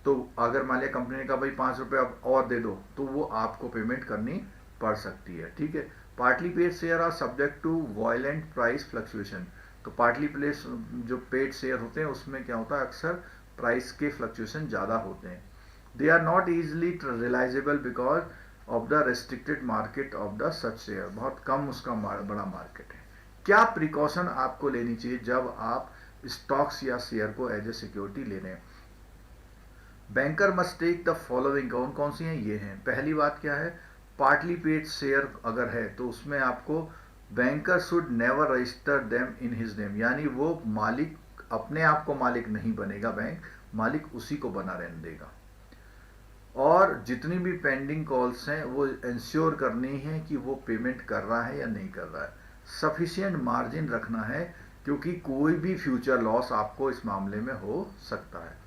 तो अगर मान लिया कंपनी ने कहा भाई 5 रुपए अब और दे दो, तो वो आपको पेमेंट करनी पड़ सकती है। ठीक है, partly paid share are subject to violent price fluctuation. तो पार्टली प्लेस जो पेड शेयर होते हैं उसमें क्या होता है, अक्सर प्राइस के फ्लक्चुएशन ज़्यादा होते हैं। They are not easily realisable because of the restricted market of the such share. बहुत कम उसका बड़ा मार्केट है। क्या प्रिकॉशन आपको लेनी चाहिए जब आप स्टॉक्स या शेयर को एज ए सिक्योरिटी ले रहे हैं। Banker must take the following. कौन कौन सी हैं, ये हैं। पहली बात क्या है, पार्टली पेड शेयर अगर है तो उसमें आपको banker should never register them in his name, यानी वो मालिक अपने आप को मालिक नहीं बनेगा, बैंक मालिक उसी को बना रहने देगा। और जितनी भी पेंडिंग कॉल्स हैं वो इंश्योर करनी है कि वो पेमेंट कर रहा है या नहीं कर रहा है। सफिशिएंट मार्जिन रखना है, क्योंकि कोई भी फ्यूचर लॉस आपको इस मामले में हो सकता है।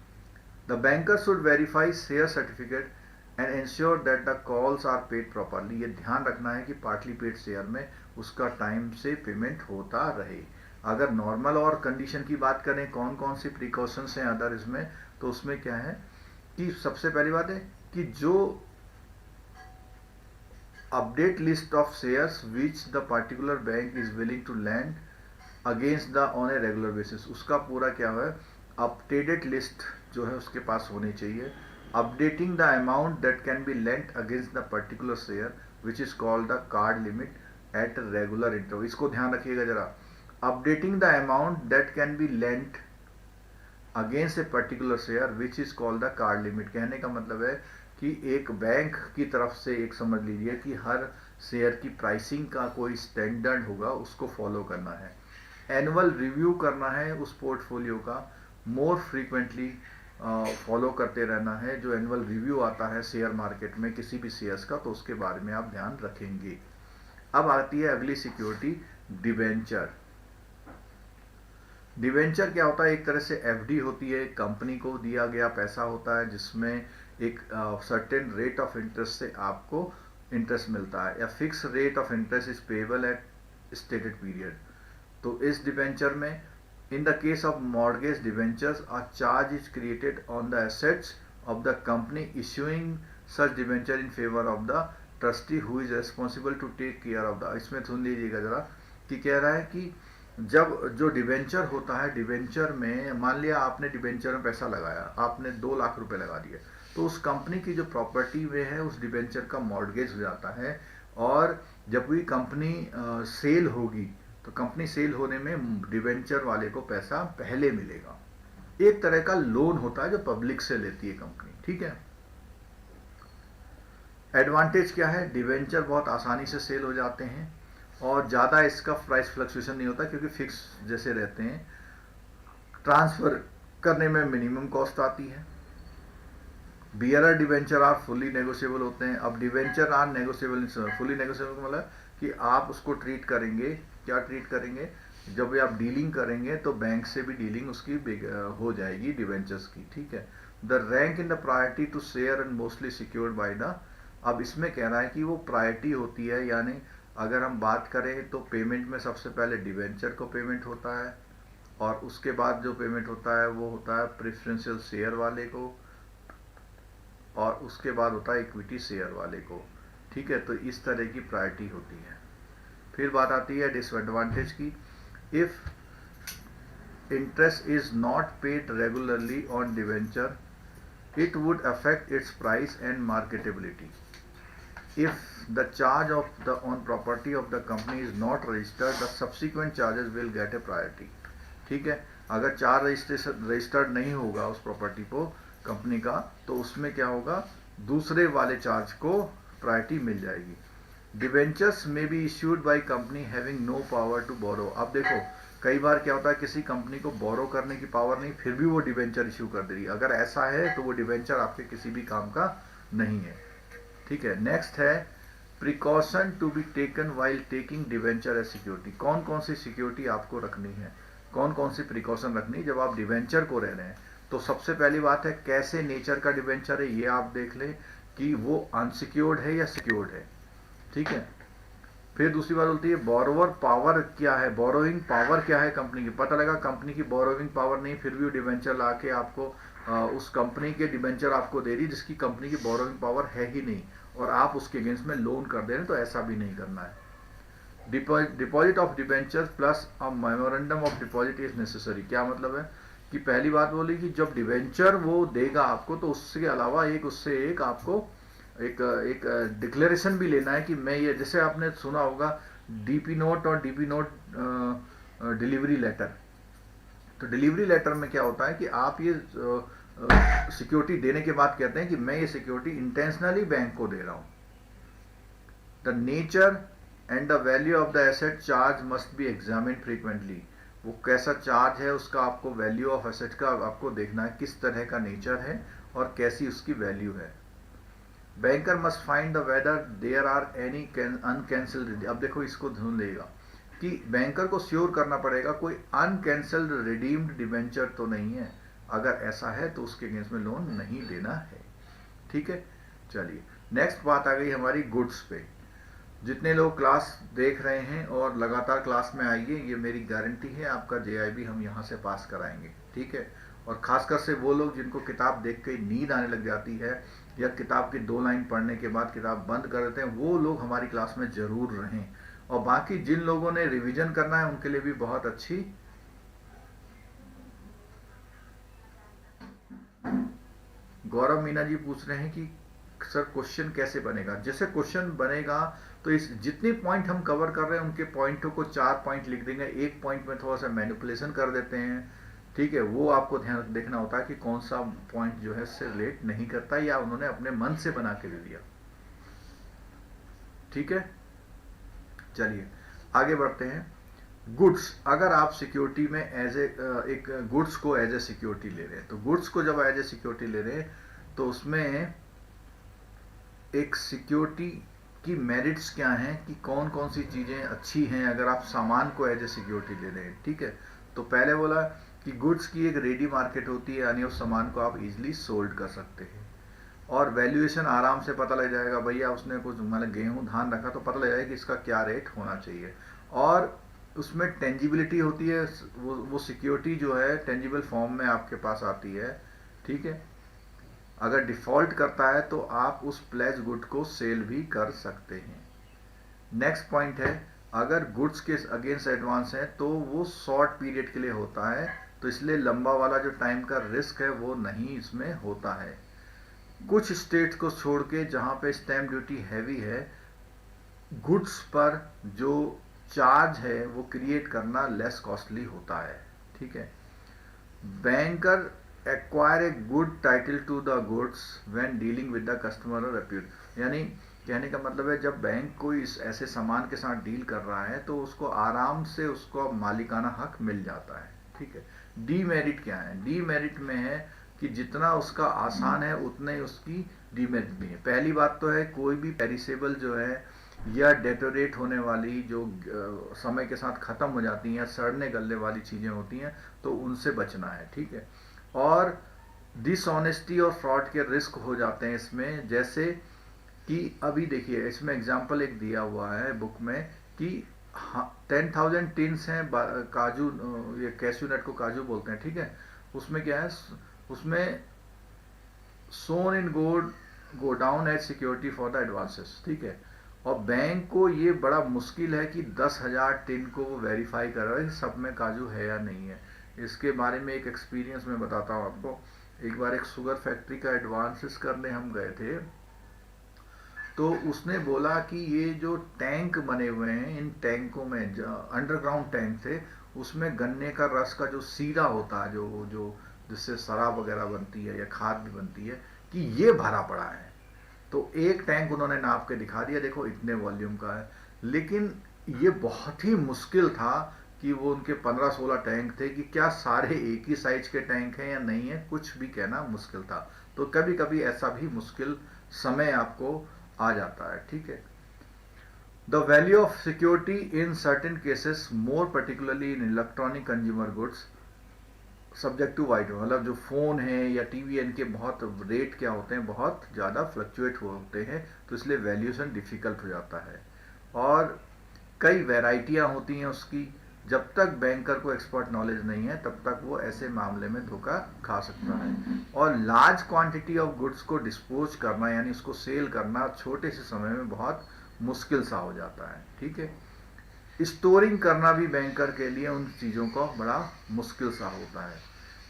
The banker should verify share certificate and ensure that the calls are paid properly. ये ध्यान रखना है कि पार्टली पेड शेयर में उसका टाइम से पेमेंट होता रहे। अगर नॉर्मल और कंडीशन की बात करें, कौन कौन सी प्रिकॉशंस हैं अदर इसमें, तो उसमें क्या है कि सबसे पहली बात है कि जो update list of shares which the particular bank is willing to lend against the on a regular basis, उसका पूरा क्या है अपडेटेड लिस्ट जो है उसके पास होनी चाहिए। Updating the amount that can be lent against the particular share which is called the card limit at regular interval. इसको ध्यान रखिएगा जरा, updating the amount that can be lent against a particular share which is called the card limit. कहने का मतलब है कि एक बैंक की तरफ से एक समझ लीजिए कि हर शेयर की प्राइसिंग का कोई स्टैंडर्ड होगा, उसको फॉलो करना है। एनुअल रिव्यू करना है उस पोर्टफोलियो का, मोर फ्रीक्वेंटली फॉलो करते रहना है। जो एनुअल रिव्यू आता है शेयर मार्केट में किसी भी शेयर्स का, तो उसके बारे में आप ध्यान रखेंगे। अब आती है अगली सिक्योरिटी, डिवेंचर। डिवेंचर क्या होता है? एक तरह से एफडी होती है, कंपनी को दिया गया पैसा होता है जिसमें एक सर्टेन रेट ऑफ इंटरेस्ट से आपको इंटरेस्ट मिलता है, या fix rate of interest is payable at stated period. तो इस डिवेंचर में, in the case of mortgage debentures, a charge is created on the assets of the company issuing such debenture in favour of the trustee who is responsible to take care of the. इसमें सुन लीजिएगा जरा कि कह रहा है कि जब जो डिवेंचर होता है, डिवेंचर में मान लिया आपने डिवेंचर में पैसा लगाया, आपने 2 लाख रुपए लगा दिए, तो उस कंपनी की जो प्रॉपर्टी में है उस डिवेंचर का मॉर्गेज हो जाता है। और जब भी कंपनी सेल होगी, तो कंपनी सेल होने में डिवेंचर वाले को पैसा पहले मिलेगा। एक तरह का लोन होता है जो पब्लिक से लेती है कंपनी, ठीक है। एडवांटेज क्या है? डिवेंचर बहुत आसानी से सेल हो जाते हैं और ज़्यादा इसका प्राइस फ्लक्चुएशन नहीं होता, क्योंकि फिक्स जैसे रहते हैं। ट्रांसफर करने में मिनिमम कॉस्ट आती है। Bearer debenture are fully negotiable होते हैं। अब debenture are negotiable, fully negotiable मतलब कि आप उसको ट्रीट करेंगे, क्या ट्रीट करेंगे, जब भी आप डीलिंग करेंगे तो बैंक से भी डीलिंग उसकी हो जाएगी डिवेंचर्स की, ठीक है। The rank in the priority to share and mostly secured by the. अब इसमें कह रहा है कि वो प्रायोरिटी होती है, यानी अगर हम बात करें तो पेमेंट में सबसे पहले डिवेंचर को पेमेंट होता है, और उसके बाद जो पेमेंट होता है वो होता है प्रेफरेंशियल शेयर वाले को, और उसके बाद होता है इक्विटी शेयर वाले को, ठीक है। तो इस तरह की प्रायोरिटी होती है। फिर बात आती है डिसएडवांटेज की। If interest is not paid regularly on debenture, it would affect its price and marketability. If the charge of the on property of the company is not registered, the subsequent charges will get a priority. ठीक है, अगर charge registered नहीं होगा उस property को company का, तो उसमें क्या होगा, दूसरे वाले चार्ज को प्रायोरिटी मिल जाएगी। डिवेंचर्स में be issued by company having no power to borrow. अब देखो कई बार क्या होता है, किसी कंपनी को बोरो करने की पावर नहीं, फिर भी वो डिवेंचर इश्यू कर दे रही है। अगर ऐसा है तो वो डिवेंचर आपके किसी भी काम का नहीं है, ठीक है। नेक्स्ट है precaution to be taken while taking debenture as security. कौन कौन सी सिक्योरिटी आपको रखनी है, कौन कौन सी प्रिकॉशन रखनी है जब आप डिवेंचर को रह रहे हैं। तो सबसे पहली बात है कैसे नेचर का डिवेंचर है, ये आप देख लें कि वो अनसिक्योर्ड है या सिक्योर्ड है, ठीक है। फिर दूसरी बात होती है बोरोवर पावर क्या है, बोरोइंग पावर क्या है कंपनी की। पता लगा कंपनी की बोरोइंग पावर नहीं, फिर भी वो डिवेंचर ला के आपको उस कंपनी के डिवेंचर आपको दे रही जिसकी कंपनी की बोरोइंग पावर है ही नहीं, और आप उसके अगेंस्ट में लोन कर दे रहे हैं, तो ऐसा भी नहीं करना है। Deposit of debenture plus a memorandum of deposit is necessary. क्या मतलब है कि पहली बात बोली कि जब डिवेंचर वो देगा आपको, तो उसके अलावा उससे एक आपको एक डिक्लेरेशन भी लेना है कि मैं ये, जैसे आपने सुना होगा डीपी नोट और डीपी नोट डिलीवरी लेटर। तो डिलीवरी लेटर में क्या होता है कि आप ये सिक्योरिटी देने के बाद कहते हैं कि मैं ये सिक्योरिटी इंटेंशनली बैंक को दे रहा हूं। The nature and the value of the asset charge must be examine frequently. वो कैसा चार्ज है उसका आपको, वैल्यू ऑफ एसेट का आपको देखना है, किस तरह का नेचर है और कैसी उसकी वैल्यू है। Banker must find the whether there are any uncancelled, अब देखो इसको ढूंढ लेगा कि बैंकर को श्योर करना पड़ेगा कोई अनकैंसल्ड रिडीम्ड डिवेंचर तो नहीं है, अगर ऐसा है तो उसके अगेंस्ट में लोन नहीं देना है। ठीक है, चलिए नेक्स्ट बात आ गई हमारी गुड्स पे। जितने लोग क्लास देख रहे हैं और लगातार क्लास में आइए, ये मेरी गारंटी है आपका JIB हम यहाँ से पास कराएंगे। ठीक है, और खासकर से वो लोग जिनको किताब देख के नींद आने लग जाती है या किताब की 2 लाइन पढ़ने के बाद किताब बंद कर देते हैं, वो लोग हमारी क्लास में जरूर रहें। और बाकी जिन लोगों ने रिवीजन करना है उनके लिए भी बहुत अच्छी। गौरव मीना जी पूछ रहे हैं कि सर क्वेश्चन कैसे बनेगा। जैसे क्वेश्चन बनेगा तो इस जितने पॉइंट हम कवर कर रहे हैं उनके पॉइंटों को 4 पॉइंट लिख देंगे, एक पॉइंट में थोड़ा सा मैनिपुलेशन कर देते हैं। ठीक है, वो आपको ध्यान देखना होता है कि कौन सा पॉइंट जो है उससे रिलेट नहीं करता या उन्होंने अपने मन से बना के दे दिया। ठीक है, चलिए आगे बढ़ते हैं। गुड्स, अगर आप सिक्योरिटी में एक गुड्स को एज ए सिक्योरिटी ले रहे हैं, तो गुड्स को जब एज ए सिक्योरिटी ले रहे हैं तो उसमें एक सिक्योरिटी की मेरिट्स क्या हैं कि कौन कौन सी चीज़ें अच्छी हैं अगर आप सामान को एज ए सिक्योरिटी ले रहे हैं। ठीक है, तो पहले बोला कि गुड्स की एक रेडी मार्केट होती है, यानी उस सामान को आप इजीली सोल्ड कर सकते हैं और वैल्यूएशन आराम से पता लग जाएगा। भैया उसने कुछ मतलब गेहूं धान रखा तो पता लग जाएगा कि इसका क्या रेट होना चाहिए। और उसमें टेंजिबिलिटी होती है, वो सिक्योरिटी जो है टेंजिबल फॉर्म में आपके पास आती है। ठीक है, अगर डिफॉल्ट करता है तो आप उस प्लेज गुड को सेल भी कर सकते हैं। नेक्स्ट पॉइंट है, अगर गुड्स के अगेंस्ट एडवांस है तो वो शॉर्ट पीरियड के लिए होता है, तो इसलिए लंबा वाला जो टाइम का रिस्क है वो नहीं इसमें होता है। कुछ स्टेट्स को छोड़ के जहां पे स्टैम्प ड्यूटी हैवी है, गुड्स पर जो चार्ज है वो क्रिएट करना लेस कॉस्टली होता है। ठीक है, banker acquire a good title to the goods when dealing with the customer और रेप्यूट, यानी कहने का मतलब है जब बैंक कोई ऐसे सामान के साथ डील कर रहा है तो उसको आराम से उसको मालिकाना हक मिल जाता है। ठीक है, डीमेरिट क्या है? डीमेरिट में है कि जितना उसका आसान है उतने ही उसकी डीमेरिट भी है। पहली बात तो है कोई भी पेरिसेबल जो है या डेटोरेट होने वाली जो समय के साथ खत्म हो जाती हैं या सड़ने गलने वाली चीजें होती हैं तो उनसे बचना है। ठीक है, और डिसऑनेस्टी और फ्रॉड के रिस्क हो जाते हैं इसमें, जैसे कि अभी देखिए इसमें एग्जांपल एक दिया हुआ है बुक में कि 10,000 टिन्स हैं काजू, ये कैश्यू नट को काजू बोलते हैं। ठीक है, उसमें क्या है, उसमें sown in gold go down as security for the advances. ठीक है, और बैंक को ये बड़ा मुश्किल है कि 10,000 टिन को वो वेरीफाई कर रहा है सब में काजू है या नहीं है। इसके बारे में एक एक्सपीरियंस मैं बताता हूँ आपको। एक बार एक शुगर फैक्ट्री का एडवांसेस करने हम गए थे, तो उसने बोला कि ये जो टैंक बने हुए हैं इन टैंकों में अंडरग्राउंड टैंक थे, उसमें गन्ने का रस का जो सीरा होता है जो जो जिससे शराब वगैरह बनती है या खाद भी बनती है, कि ये भरा पड़ा है। तो एक टैंक उन्होंने नाप के दिखा दिया, देखो इतने वॉल्यूम का है, लेकिन ये बहुत ही मुश्किल था कि वो उनके 15-16 टैंक थे कि क्या सारे एक ही साइज के टैंक हैं या नहीं है, कुछ भी कहना मुश्किल था। तो कभी कभी ऐसा भी मुश्किल समय आपको आ जाता है। ठीक है, the value of security in certain cases more particularly in electronic consumer goods subject to wide, मतलब जो फोन है या टीवी है इनके बहुत रेट क्या होते हैं, बहुत ज़्यादा फ्लक्चुएट होते हैं, तो इसलिए वैल्यूएशन डिफिकल्ट हो जाता है और कई वैरायटियाँ होती हैं उसकी। जब तक बैंकर को एक्सपर्ट नॉलेज नहीं है तब तक वो ऐसे मामले में धोखा खा सकता है। और लार्ज क्वांटिटी ऑफ गुड्स को डिस्पोज करना यानी उसको सेल करना छोटे से समय में बहुत मुश्किल सा हो जाता है। ठीक है, स्टोरिंग करना भी बैंकर के लिए उन चीज़ों को बड़ा मुश्किल सा होता है।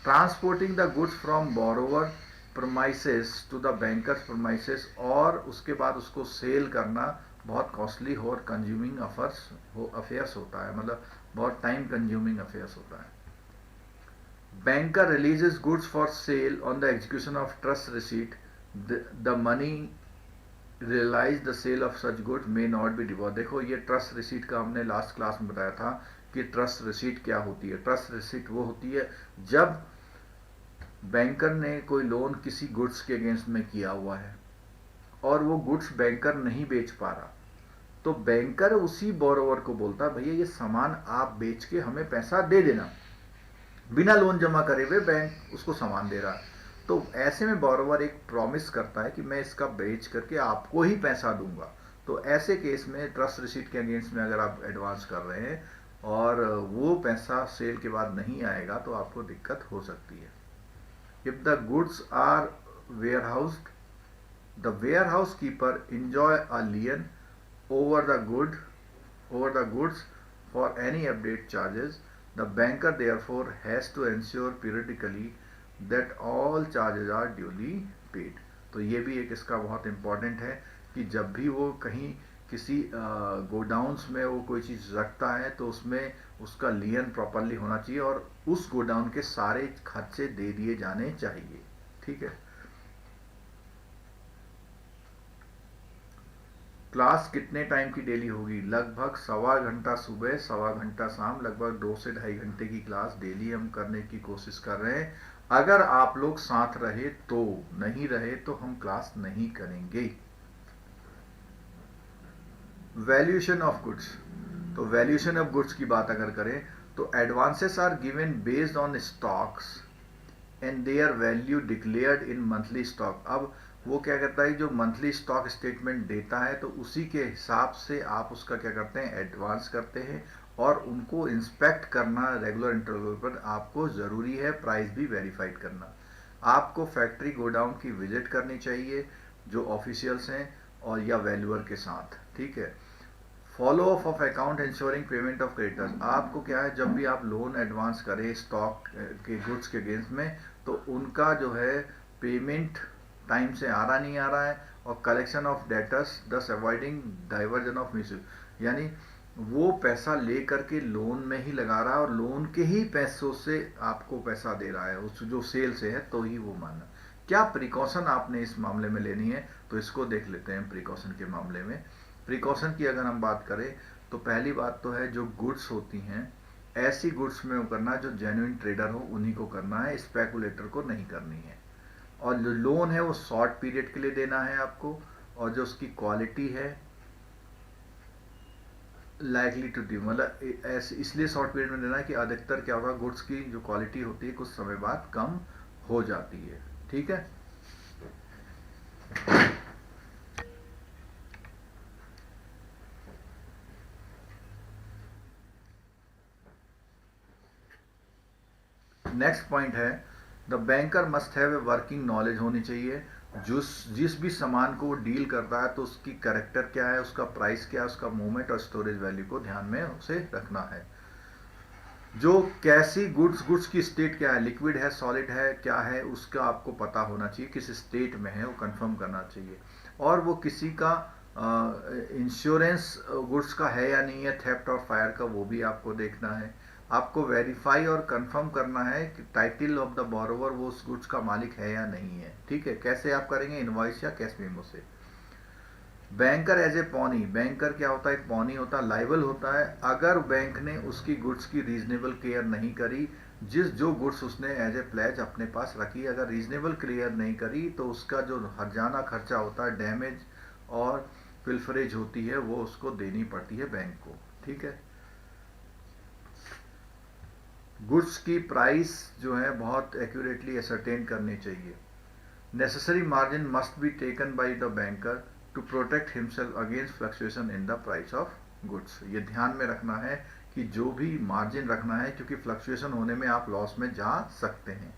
Transporting the goods from borrower premises to the bankers premises, और उसके बाद उसको सेल करना बहुत कॉस्टली हो और कंज्यूमिंग अफेयर्स होता है, मतलब बहुत टाइम कंज्यूमिंग अफेयर्स होता है। Banker releases goods for sale on the execution of trust receipt, the money realise the sale of such goods may not be devolve. देखो ये ट्रस्ट रिसीट का हमने लास्ट क्लास में बताया था कि ट्रस्ट रिसीट क्या होती है। ट्रस्ट रिसीट वो होती है जब बैंकर ने कोई लोन किसी गुड्स के अगेंस्ट में किया हुआ है और वो गुड्स बैंकर नहीं बेच पा रहा, तो बैंकर उसी बोरोवर को बोलता है भैया ये सामान आप बेच के हमें पैसा दे देना, बिना लोन जमा करे हुए बैंक उसको सामान दे रहा है। तो ऐसे में बोरोवर एक प्रॉमिस करता है कि मैं इसका बेच करके आपको ही पैसा दूंगा। तो ऐसे केस में ट्रस्ट रिसीट के अगेंस्ट में अगर आप एडवांस कर रहे हैं और वो पैसा सेल के बाद नहीं आएगा तो आपको दिक्कत हो सकती है। If the goods are warehoused, the warehouse keeper enjoy a lien over the goods for any update charges. The banker therefore has to ensure periodically that all charges are duly paid. तो ये भी एक इसका बहुत important है कि जब भी वो कहीं किसी गोडाउन्स में वो कोई चीज़ रखता है तो उसमें उसका लियन प्रॉपरली होना चाहिए और उस गोडाउन के सारे खर्चे दे दिए जाने चाहिए। ठीक है। क्लास कितने टाइम की डेली होगी? लगभग 1.25 घंटा सुबह, 1.25 घंटा शाम, लगभग 2 से 2.5 घंटे की क्लास डेली हम करने की कोशिश कर रहे हैं। अगर आप लोग साथ रहे तो, नहीं रहे तो हम क्लास नहीं करेंगे। वैल्यूएशन ऑफ गुड्स, तो वैल्यूएशन ऑफ गुड्स की बात अगर करें तो advances are given based on stocks and their value declared in monthly stock. अब वो क्या करता है, जो मंथली स्टॉक स्टेटमेंट देता है तो उसी के हिसाब से आप उसका क्या करते हैं, एडवांस करते हैं और उनको इंस्पेक्ट करना रेगुलर इंटरवल पर आपको ज़रूरी है। प्राइस भी वेरीफाइड करना। आपको फैक्ट्री गोडाउन की विजिट करनी चाहिए जो ऑफिशियल्स हैं और या वैल्यूअर के साथ। ठीक है। Follow up of account ensuring payment of creditors. आपको क्या है, जब भी आप लोन एडवांस करें स्टॉक के गुड्स के अगेंस्ट में तो उनका जो है पेमेंट टाइम से आ रहा नहीं आ रहा है और कलेक्शन ऑफ डेटर्स दस अवॉइडिंग डाइवर्जन ऑफ मिसयूज, यानी वो पैसा ले करके लोन में ही लगा रहा है और लोन के ही पैसों से आपको पैसा दे रहा है, उस जो सेल से है तो ही वो मानना। क्या प्रिकॉशन आपने इस मामले में लेनी है तो इसको देख लेते हैं। प्रिकॉशन के मामले में, प्रिकॉशन की अगर हम बात करें तो पहली बात तो है जो गुड्स होती हैं ऐसी गुड्स में वो करना जो जेन्युइन ट्रेडर हो उन्हीं को करना है, स्पेकुलेटर को नहीं करनी है। और जो लोन है वो शॉर्ट पीरियड के लिए देना है आपको, और जो उसकी क्वालिटी है लाइकली टू ड्यू, मतलब ऐसे इसलिए शॉर्ट पीरियड में देना है कि अधिकतर क्या होगा, गुड्स की जो क्वालिटी होती है कुछ समय बाद कम हो जाती है। ठीक है। नेक्स्ट पॉइंट है the banker must have a working knowledge होनी चाहिए। जिस भी सामान को वो डील करता है तो उसकी कैरेक्टर क्या है, उसका प्राइस क्या है, उसका मूवमेंट और स्टोरेज वैल्यू को ध्यान में उसे रखना है। जो कैसी गुड्स की स्टेट क्या है, लिक्विड है, सॉलिड है, क्या है, उसका आपको पता होना चाहिए, किस स्टेट में है वो कंफर्म करना चाहिए। और वो किसी का इंश्योरेंस गुड्स का है या नहीं है, थेफ्ट और फायर का, वो भी आपको देखना है। आपको वेरीफाई और कंफर्म करना है कि टाइटल ऑफ द बोरोवर वो उस गुड्स का मालिक है या नहीं है। ठीक है। कैसे आप करेंगे, इनवॉइस या कैश मेमो से। Banker as a pawnee, banker क्या होता है, एक पॉनी होता है, लाइबल होता है अगर बैंक ने उसकी गुड्स की रीजनेबल केयर नहीं करी। जो गुड्स उसने एज ए प्लेज अपने पास रखी, अगर रीजनेबल केयर नहीं करी तो उसका जो हर्जाना खर्चा होता है, डैमेज और पिल्फरेज होती है, वो उसको देनी पड़ती है बैंक को। ठीक है। गुड्स की प्राइस जो है बहुत एक्यूरेटली असरटेन करनी चाहिए। Necessary margin must be taken by the banker to protect himself against fluctuation in the price of goods. ये ध्यान में रखना है कि जो भी मार्जिन रखना है, क्योंकि फ्लक्चुएशन होने में आप लॉस में जा सकते हैं।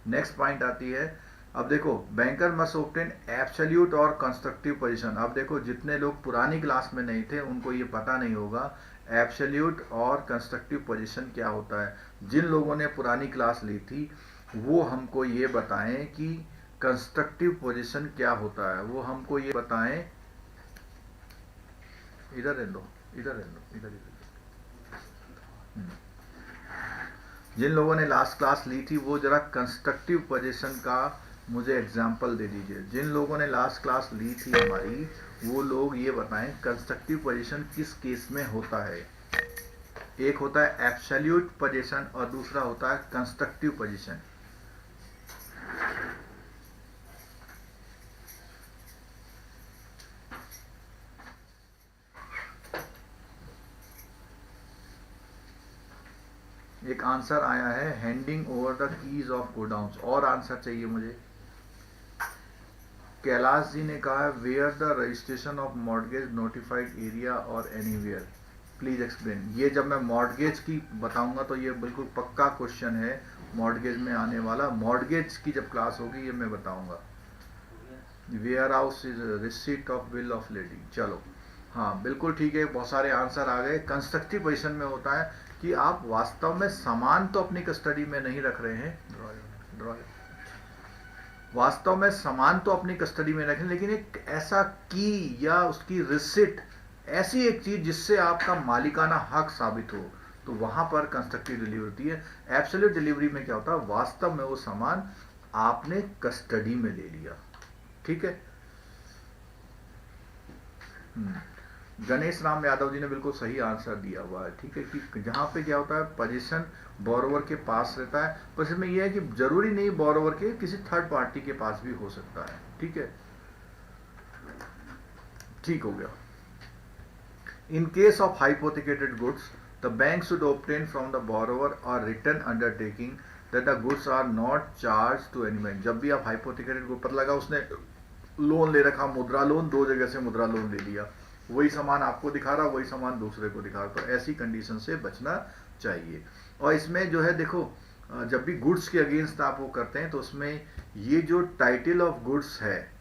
नेक्स्ट पॉइंट आती है, अब देखो बैंकर मस्ट ऑब्टेन एब्सोल्यूट और कंस्ट्रक्टिव पोजीशन। अब देखो जितने लोग पुरानी क्लास में नहीं थे उनको ये पता नहीं होगा एब्सोल्यूट और कंस्ट्रक्टिव पोजीशन क्या होता है। जिन लोगों ने पुरानी क्लास ली थी वो हमको ये बताएं कि कंस्ट्रक्टिव पोजीशन क्या होता है, वो हमको ये बताएं। इधर रहने दो, इधर रहने दो, इधर इधर। जिन लोगों ने लास्ट क्लास ली थी वो जरा कंस्ट्रक्टिव पोजीशन का मुझे एग्जाम्पल दे दीजिए। जिन लोगों ने लास्ट क्लास ली थी हमारी, वो लोग ये बताएं कंस्ट्रक्टिव पोजीशन किस केस में होता है। एक होता है एब्सोल्यूट पोजीशन और दूसरा होता है कंस्ट्रक्टिव पोजीशन। एक आंसर आया है handing over the keys of godowns, और आंसर चाहिए मुझे। कैलाश जी ने कहा है where the registration of mortgage notified area और एनीवेयर, प्लीज एक्सप्लेन। ये जब मैं मॉर्गेज की बताऊंगा तो ये बिल्कुल पक्का क्वेश्चन है मॉर्गेज में आने वाला, मॉर्गेज की जब क्लास होगी ये मैं बताऊंगा। Warehouse is receipt of bill of lading. चलो हाँ बिल्कुल ठीक है, बहुत सारे आंसर आ गए। कंस्ट्रक्टिव पोजिशन में होता है कि आप वास्तव में सामान तो अपनी कस्टडी में नहीं रख रहे हैं, वास्तव में सामान तो अपनी कस्टडी में रखें, लेकिन एक ऐसा की या उसकी रिसिट, ऐसी एक चीज जिससे आपका मालिकाना हक साबित हो, तो वहां पर कंस्ट्रक्टिव डिलीवरी होती है। एब्सोल्यूट डिलीवरी में क्या होता है, वास्तव में वो सामान आपने कस्टडी में ले लिया। ठीक है। गणेश राम यादव जी ने बिल्कुल सही आंसर दिया हुआ है। ठीक है कि जहां पे क्या होता है पोजीशन बोरोवर के पास रहता है, पर इसमें यह है कि जरूरी नहीं बोरोवर के, किसी थर्ड पार्टी के पास भी हो सकता है। ठीक है, ठीक हो गया। In case of hypothecated goods the bank should obtain from the borrower और written undertaking that the goods are not charge to any bank. जब भी आप हाइपोथिकेटेड गुड, पता लगा उसने लोन ले रखा, मुद्रा लोन, दो जगह से मुद्रा लोन ले लिया, वही सामान आपको दिखा रहा, वही सामान दूसरे को दिखा रहा, तो ऐसी कंडीशन से बचना चाहिए। और इसमें जो है देखो, जब भी गुड्स के अगेंस्ट आप वो करते हैं तो उसमें ये जो टाइटल ऑफ गुड्स है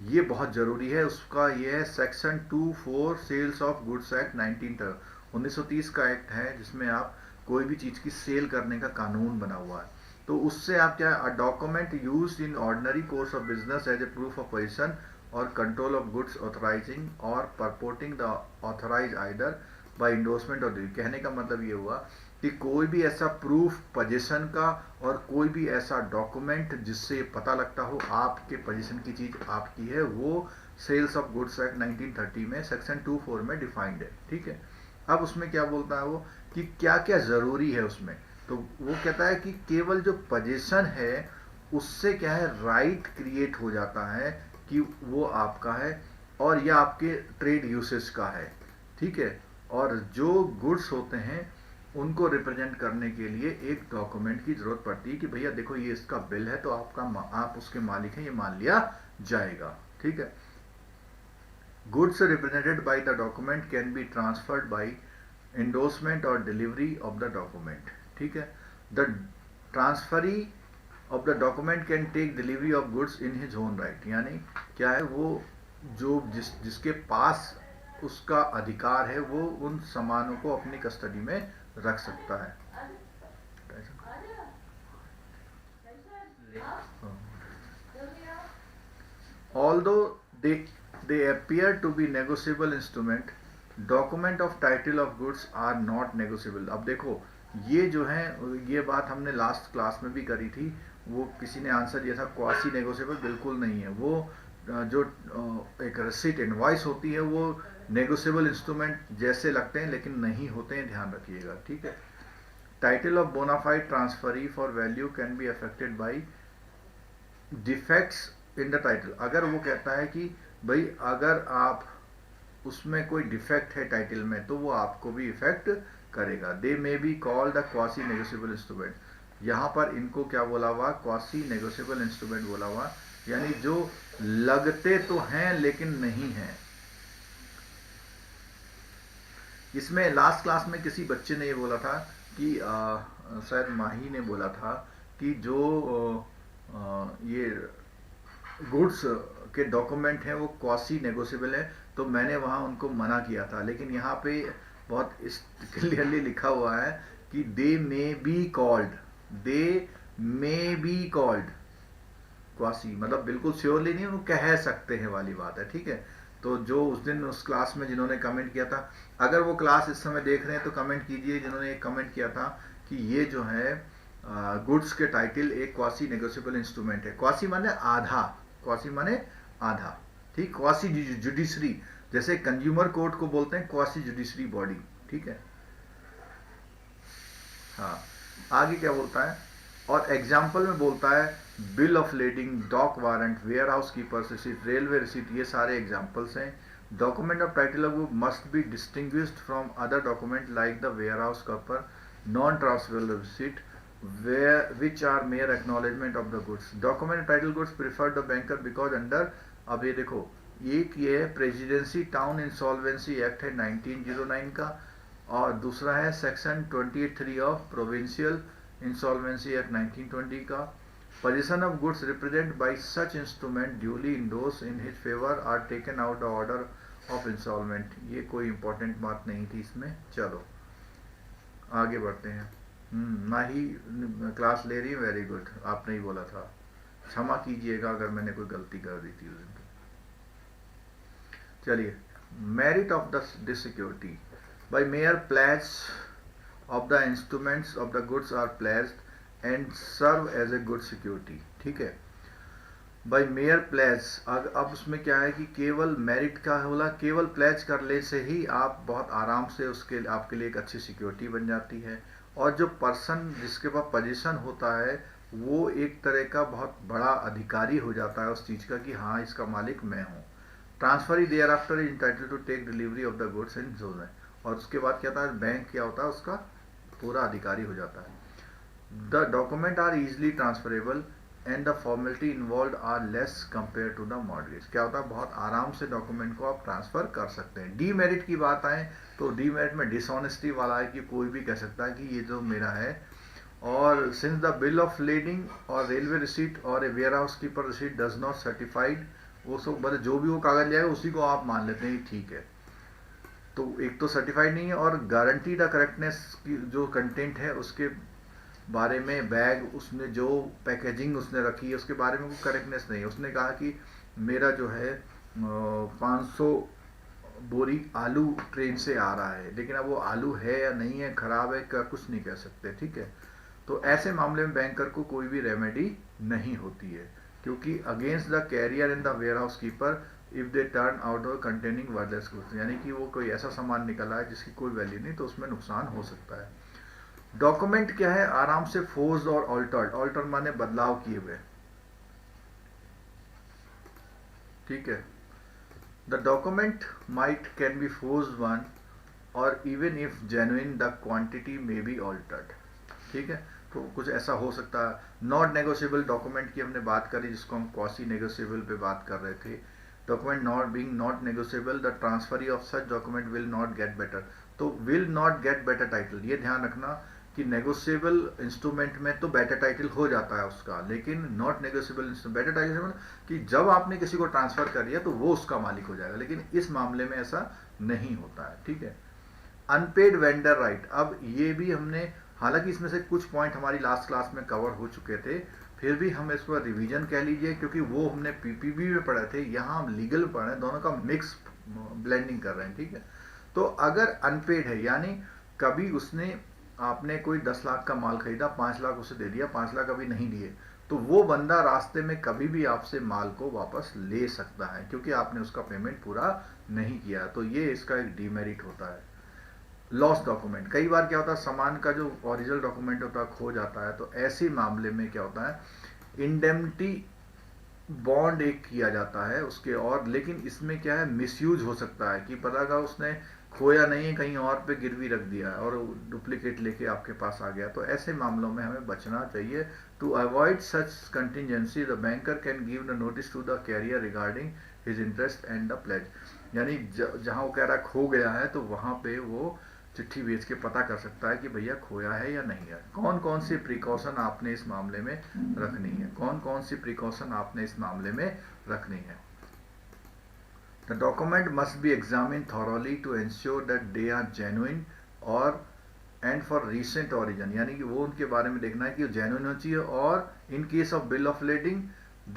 ये बहुत जरूरी है। उसका ये है section 24 sales of goods act 1930 का एक्ट है, जिसमें आप कोई भी चीज की सेल करने का कानून बना हुआ है। तो उससे आप क्या, a document used in ordinary course of business as a proof of position or control of goods authorising or purporting the authorise either by endorsement or delivery. कहने का मतलब ये हुआ कि कोई भी ऐसा प्रूफ पोजीशन का और कोई भी ऐसा डॉक्यूमेंट जिससे पता लगता हो आपके पोजीशन की चीज आपकी है, वो सेल्स ऑफ गुड्स एक्ट 1930 में सेक्शन 24 में डिफाइंड है। ठीक है। अब उसमें क्या बोलता है वो कि क्या क्या जरूरी है उसमें, तो वो कहता है कि केवल जो पोजीशन है उससे क्या है राइट क्रिएट हो जाता है कि वो आपका है और यह आपके ट्रेड यूसेज का है। ठीक है। और जो गुड्स होते हैं उनको रिप्रेजेंट करने के लिए एक डॉक्यूमेंट की जरूरत पड़ती है कि भैया देखो ये इसका बिल है, तो आप उसके मालिक हैं, ये मान लिया जाएगा। ठीक है। Goods represented by the document can be transferred by endorsement or delivery of the document। ठीक है। The transferee of the document can take delivery of goods in his own right। यानी क्या है, वो जो जिसके पास उसका अधिकार है वो उन सामानों को अपनी कस्टडी में रख सकता है। Although they appear to be negotiable instrument, document of title of goods are not negotiable. अब देखो ये जो है, ये बात हमने लास्ट क्लास में भी करी थी, वो किसी ने आंसर दिया था क्वासी नेगोशिएबल, बिल्कुल नहीं है। वो जो एक रिसीट इनवॉइस होती है वो नेगोशिएबल इंस्ट्रूमेंट जैसे लगते हैं लेकिन नहीं होते हैं, ध्यान रखिएगा। ठीक है। Title of bona fide transferee for value can be affected by defects in the title. अगर वो कहता है कि भाई अगर आप उसमें कोई डिफेक्ट है टाइटल में तो वो आपको भी इफेक्ट करेगा। They may be called the quasi negotiable instrument. यहाँ पर इनको क्या बोला हुआ, क्वासी नेगोशिएबल इंस्ट्रूमेंट बोला हुआ, यानी जो लगते तो हैं लेकिन नहीं हैं। इसमें लास्ट क्लास में किसी बच्चे ने ये बोला था कि शायद माही ने बोला था कि जो ये गुड्स के डॉक्यूमेंट हैं वो क्वासी नेगोशिएबल है, तो मैंने वहां उनको मना किया था। लेकिन यहाँ पे बहुत क्लियरली लिखा हुआ है कि they may be called, they may be called quasi, मतलब बिल्कुल श्योरली नहीं, उनको कह सकते हैं वाली बात है। ठीक है। तो जो उस दिन उस क्लास में जिन्होंने कमेंट किया था, अगर वो क्लास इस समय देख रहे हैं तो कमेंट कीजिए, जिन्होंने एक कमेंट किया था कि ये जो है गुड्स के टाइटल एक क्वासी नेगोशिएबल इंस्ट्रूमेंट है। क्वासी माने आधा, क्वासी माने आधा। ठीक। क्वासी जुडिशरी, जैसे कंज्यूमर कोर्ट को बोलते हैं क्वासी जुडिशरी बॉडी। ठीक है। हाँ, आगे क्या बोलता है, और एग्जाम्पल में बोलता है bill of lading, dock warrant, warehouse keepers receipt, railway receipt, ये सारे एग्जाम्पल्स हैं। Document of title of good must be distinguished from other document like the warehouse keeper non transferable receipt where which are mere acknowledgement of the goods. Document title goods preferred the banker because under, अब ये देखो, एक ये presidency town insolvency act है 1909 का, और दूसरा है section 28(3) of provincial insolvency act 1920 का. Position of goods represent by such instrument duly endorse in his favour are taken out the order of insolvent. ये कोई इंपॉर्टेंट बात नहीं थी इसमें. चलो आगे बढ़ते हैं. ना ही क्लास ले रही है. वेरी गुड, आपने ही बोला था. क्षमा कीजिएगा अगर मैंने कोई गलती कर दी थी उस दिन. चलिए, merit of this security by mere pledge of the instruments of the goods are pledged and serve as a good security. ठीक है, बाय मेयर प्लेज. अब उसमें क्या है कि केवल मेरिट का होला, केवल प्लेज कर ले से ही आप बहुत आराम से उसके आपके लिए एक अच्छी सिक्योरिटी बन जाती है. और जो पर्सन जिसके पास पोजीशन होता है वो एक तरह का बहुत बड़ा अधिकारी हो जाता है उस चीज़ का कि हाँ इसका मालिक मैं हूँ. Transfer thereafter is entitled to take delivery of the goods and जोन है. और उसके बाद क्या होता है, बैंक क्या होता है उसका पूरा अधिकारी हो जाता है. The document are easily transferable and the formality involve are less compare to the mortgage. क्या होता है, बहुत आराम से डॉक्यूमेंट को आप ट्रांसफर कर सकते हैं. डीमेरिट की बात आए तो डीमेरिट में डिसऑनेस्टी वाला है कि कोई भी कह सकता है कि ये जो मेरा है, और since the bill of lading और रेलवे रिसीट और a warehouse keeper receipt does not certified, वो सब मतलब जो भी वो कागज लिया है उसी को आप मान लेते हैं ठीक है. तो एक तो सर्टिफाइड नहीं है, और गारंटी द करेक्टनेस की जो कंटेंट है उसके बारे में, बैग उसने जो पैकेजिंग उसने रखी है उसके बारे में कोई करेक्टनेस नहीं है. उसने कहा कि मेरा जो है 500 बोरी आलू ट्रेन से आ रहा है, लेकिन अब वो आलू है या नहीं है, खराब है क्या, कुछ नहीं कह सकते. ठीक है, तो ऐसे मामले में बैंकर को कोई भी रेमेडी नहीं होती है, क्योंकि against the carrier and the warehouse keeper if they turn out containing worthless goods. यानी कि वो कोई ऐसा सामान निकला है जिसकी कोई वैल्यू नहीं, तो उसमें नुकसान हो सकता है. डॉक्यूमेंट क्या है, आराम से फोर्स्ड और ऑल्टर्ड. ऑल्टर माने बदलाव किए हुए. ठीक है, the document might can be forced one or even if genuine the quantity may be altered. ठीक है, तो कुछ ऐसा हो सकता है. नॉट नेगोशिएबल डॉक्यूमेंट की हमने बात करी, जिसको हम क्वासी नेगोशिएबल पे बात कर रहे थे. Document not being not negotiable, the transferee of such document will not get better. तो will not get better title, ये ध्यान रखना कि नेगोशिएबल इंस्ट्रूमेंट में तो बेटर टाइटल हो जाता है उसका, लेकिन नॉट नेगोशिएबल बेटर टाइटल कि जब आपने किसी को ट्रांसफर कर दिया तो वो उसका मालिक हो जाएगा, लेकिन इस मामले में ऐसा नहीं होता है. ठीक है, अनपेड वेंडर राइट. अब ये भी हमने, हालांकि इसमें से कुछ पॉइंट हमारी लास्ट क्लास में कवर हो चुके थे, फिर भी हम इस पर रिवीजन कह लीजिए, क्योंकि वो हमने पीपीबी में पढ़े थे, यहाँ हम लीगल में पढ़ रहे हैं, दोनों का मिक्स ब्लेंडिंग कर रहे हैं. ठीक है, तो अगर अनपेड है यानी कभी उसने, आपने कोई 10 लाख का माल खरीदा, 5 लाख उसे दे दिया, 5 लाख अभी नहीं दिए, तो वो बंदा रास्ते में कभी भी आपसे माल को वापस ले सकता है, क्योंकि आपने उसका पेमेंट पूरा नहीं किया. तो ये इसका एक डीमेरिट होता है. लॉस डॉक्यूमेंट, कई बार क्या होता है, सामान का जो ओरिजिनल डॉक्यूमेंट होता है खो जाता है, तो ऐसे मामले में क्या होता है, इंडेमनिटी बॉन्ड एक किया जाता है उसके, और लेकिन इसमें क्या है, मिसयूज हो सकता है कि पता का उसने खोया नहीं है, कहीं और पे गिरवी रख दिया और डुप्लीकेट लेके आपके पास आ गया. तो ऐसे मामलों में हमें बचना चाहिए. To avoid such contingency the banker can give the notice to the carrier regarding his interest and the pledge. यानी जहां वो कह रहा खो गया है, तो वहां पे वो चिट्ठी भेज के पता कर सकता है कि भैया खोया है या नहीं है. कौन कौन सी प्रिकॉशन आपने इस मामले में रखनी है, कौन कौन सी प्रिकॉशन आपने इस मामले में रखनी है. The document must be examined thoroughly to ensure that they are genuine और and for recent origin. यानी कि वो उनके बारे में देखना है कि वो genuine होना चाहिए, और in case of bill of lading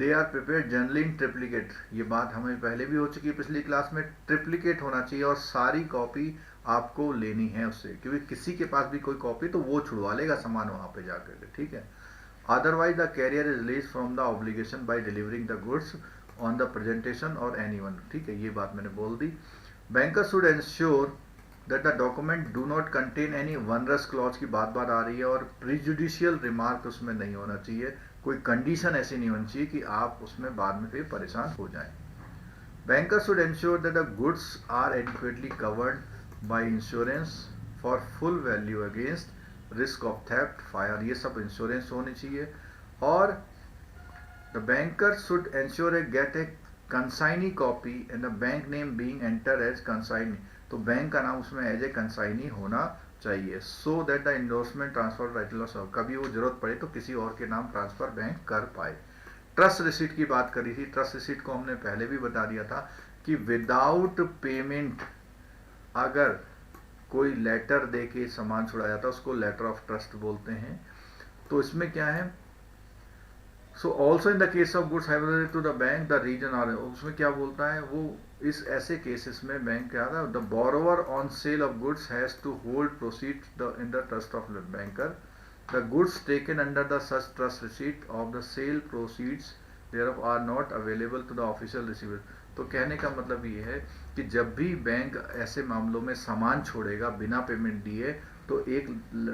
they are prepared generally in triplicate. ये बात हमें पहले भी हो चुकी है पिछली क्लास में. ट्रिप्लीकेट होना चाहिए और सारी कॉपी आपको लेनी है उससे, क्योंकि किसी के पास भी कोई कॉपी तो वो छुड़वा लेगा सामान वहां पे जाकर के. ठीक है, otherwise the carrier is release from the obligation by delivering the goods on the presentation or anyone. ठीक है, ये बात मैंने बोल दी. Banker should ensure that the document do not contain any onerous clause की बात आ रही है, और प्रीजुडिशियल रिमार्क उसमें नहीं होना चाहिए, कोई कंडीशन ऐसी नहीं होनी चाहिए कि आप उसमें बाद में फिर परेशान हो जाएं. Banker should ensure that the goods are adequately covered by insurance for full value against risk of theft, fire, ये सब इंश्योरेंस होनी चाहिए। और the banker should ensure a get a consignee copy and the bank name being enter as consignee, तो bank का नाम उसमें as a consignee होना चाहिए, so that the endorsement transfer title of, कभी वो जरूरत पड़े तो किसी और के नाम ट्रांसफर बैंक कर पाए। ट्रस्ट रिसीट की बात करी थी, ट्रस्ट रिसीट को हमने पहले भी बता दिया था कि विदाउट पेमेंट अगर कोई लेटर दे के सामान छुड़ाया था उसको लेटर ऑफ ट्रस्ट बोलते हैं। तो इसमें क्या है, so also in the case of goods have to the bank the reason, और उसमें क्या बोलता है वो, इस ऐसे केसेस में बैंक क्या था, the borrower on sale of goods has to hold proceed in the trust of the banker, the goods taken under the such trust receipt of the sale proceeds thereof are not available to the official receiver. तो कहने का मतलब ये है कि जब भी bank ऐसे मामलों में सामान छोड़ेगा बिना पेमेंट दिए तो एक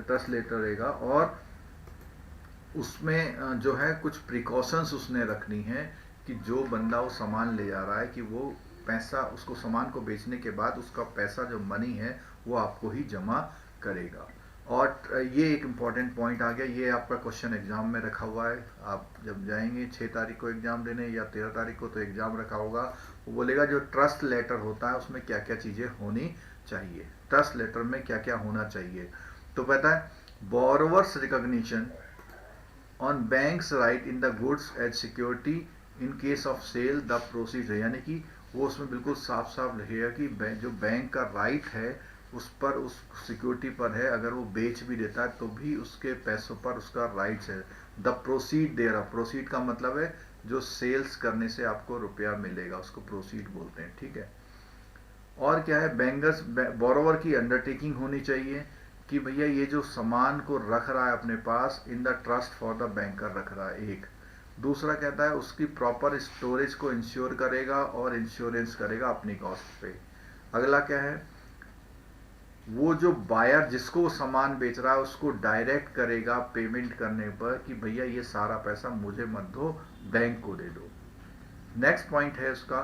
ट्रस्ट लेटर रहेगा, और उसमें जो है कुछ प्रिकॉशंस उसने रखनी है कि जो बंदा वो सामान ले जा रहा है कि वो पैसा, उसको सामान को बेचने के बाद उसका पैसा जो मनी है वो आपको ही जमा करेगा। और ये एक इम्पॉर्टेंट पॉइंट आ गया, ये आपका क्वेश्चन एग्जाम में रखा हुआ है, आप जब जाएंगे 6 तारीख को एग्जाम देने या 13 तारीख को, तो एग्जाम रखा होगा, वो बोलेगा जो ट्रस्ट लेटर होता है उसमें क्या क्या चीज़ें होनी चाहिए, ट्रस्ट लेटर में क्या क्या होना चाहिए। तो पता है, borrowers recognition on banks right in the goods as security in case of sale the proceed है, यानी कि वो उसमें बिल्कुल साफ साफ लिखेगा कि जो बैंक का राइट है उस पर, उस सिक्योरिटी पर है, अगर वो बेच भी देता है तो भी उसके पैसों पर उसका राइट्स है। द प्रोसीड दे रहा, प्रोसीड का मतलब है जो सेल्स करने से आपको रुपया मिलेगा उसको प्रोसीड बोलते हैं, ठीक है। और क्या है, बैंकर्स बोरोवर की अंडरटेकिंग होनी चाहिए कि भैया ये जो सामान को रख रहा है अपने पास in the trust for the banker रख रहा है, एक। दूसरा कहता है उसकी प्रॉपर स्टोरेज को इंश्योर करेगा और इंश्योरेंस करेगा अपनी कॉस्ट पे। अगला क्या है, वो जो बायर जिसको वो सामान बेच रहा है उसको डायरेक्ट करेगा पेमेंट करने पर कि भैया ये सारा पैसा मुझे मत दो, बैंक को दे दो। नेक्स्ट पॉइंट है उसका,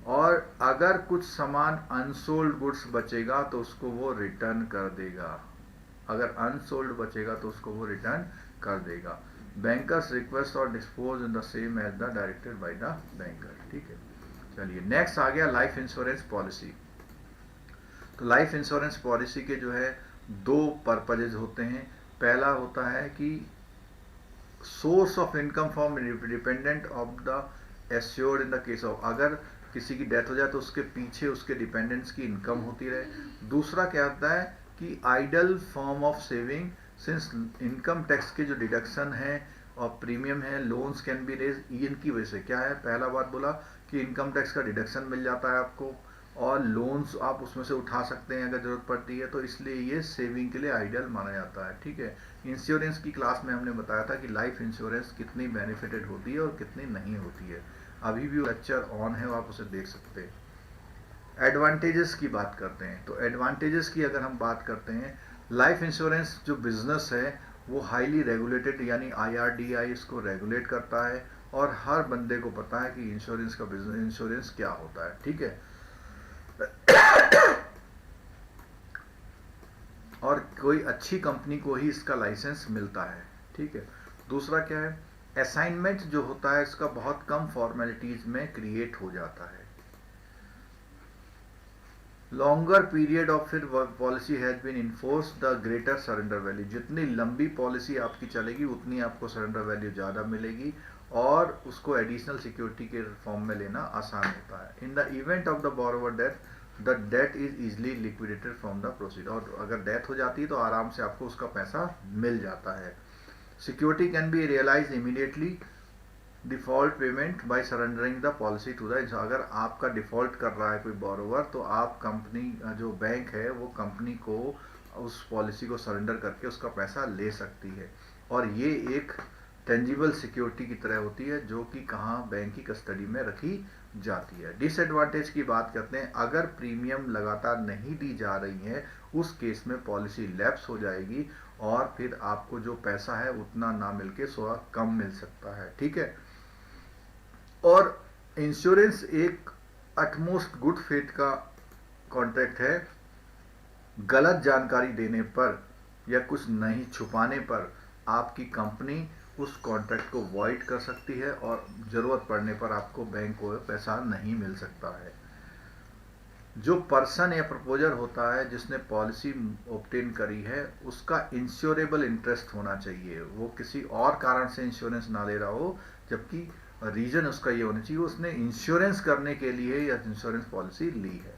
और अगर कुछ सामान अनसोल्ड गुड्स बचेगा तो उसको वो रिटर्न कर देगा, अगर अनसोल्ड बचेगा तो उसको वो रिटर्न कर देगा। बैंकर्स रिक्वेस्ट और dispose in the same as the directed by the banker, ठीक है। चलिए नेक्स्ट आ गया लाइफ इंश्योरेंस पॉलिसी। तो लाइफ इंश्योरेंस पॉलिसी के जो है 2 पर्पजेज होते हैं। पहला होता है कि source of income for dependent of the assured in the case of, अगर किसी की डेथ हो जाए तो उसके पीछे उसके डिपेंडेंट्स की इनकम होती रहे। दूसरा क्या होता है कि ideal form of saving, since income tax के जो डिडक्शन है और प्रीमियम है, लोन्स कैन बी रेज, इनकी वजह से क्या है, पहला बात बोला कि इनकम टैक्स का डिडक्शन मिल जाता है आपको और लोन्स आप उसमें से उठा सकते हैं अगर जरूरत पड़ती है, तो इसलिए ये सेविंग के लिए आइडियल माना जाता है, ठीक है। इंश्योरेंस की क्लास में हमने बताया था कि लाइफ इंश्योरेंस कितनी बेनिफिटेड होती है और कितनी नहीं होती है, अभी भी लेक्चर ऑन है, आप उसे देख सकते हैं। एडवांटेजेस की बात करते हैं, तो एडवांटेजेस की अगर हम बात करते हैं, लाइफ इंश्योरेंस जो बिजनेस है वो हाईली रेगुलेटेड, यानी IRDAI इसको रेगुलेट करता है और हर बंदे को पता है कि इंश्योरेंस का बिजनेस, इंश्योरेंस क्या होता है, ठीक है। और कोई अच्छी कंपनी को ही इसका लाइसेंस मिलता है, ठीक है। दूसरा क्या है, असाइनमेंट जो होता है इसका बहुत कम फॉर्मेलिटीज में क्रिएट हो जाता है। लॉन्गर पीरियड ऑफ फिर policy has been in force the greater surrender value, जितनी लंबी पॉलिसी आपकी चलेगी उतनी आपको सरेंडर वैल्यू ज़्यादा मिलेगी और उसको एडिशनल सिक्योरिटी के फॉर्म में लेना आसान होता है। In the event of the borrower death the debt is easily liquidated from the proceed, और अगर डेथ हो जाती है तो आराम से आपको उसका पैसा मिल जाता है। Security can be realise immediately default payment by surrendering the policy to the, अगर आपका डिफॉल्ट कर रहा है कोई बोरोवर तो आप कंपनी, जो बैंक है वो कंपनी को उस पॉलिसी को सरेंडर करके उसका पैसा ले सकती है, और ये एक टेंजिबल सिक्योरिटी की तरह होती है जो कि कहाँ, बैंक की कस्टडी में रखी जाती है। डिसएडवांटेज की बात करते हैं, अगर प्रीमियम लगातार नहीं दी जा रही है उस केस में पॉलिसी लैप्स हो जाएगी और फिर आपको जो पैसा है उतना ना मिलके थोड़ा कम मिल सकता है, ठीक है। और इंश्योरेंस एक अटमोस्ट गुड फेथ का कॉन्ट्रैक्ट है, गलत जानकारी देने पर या कुछ नहीं छुपाने पर आपकी कंपनी उस कॉन्ट्रैक्ट को वॉइड कर सकती है और ज़रूरत पड़ने पर आपको बैंक को पैसा नहीं मिल सकता है। जो पर्सन या प्रपोजर होता है जिसने पॉलिसी ऑब्टेन करी है, उसका इंश्योरेबल इंटरेस्ट होना चाहिए। वो किसी और कारण से इंश्योरेंस ना ले रहा हो, जबकि रीजन उसका ये होना चाहिए उसने इंश्योरेंस करने के लिए या इंश्योरेंस पॉलिसी ली है।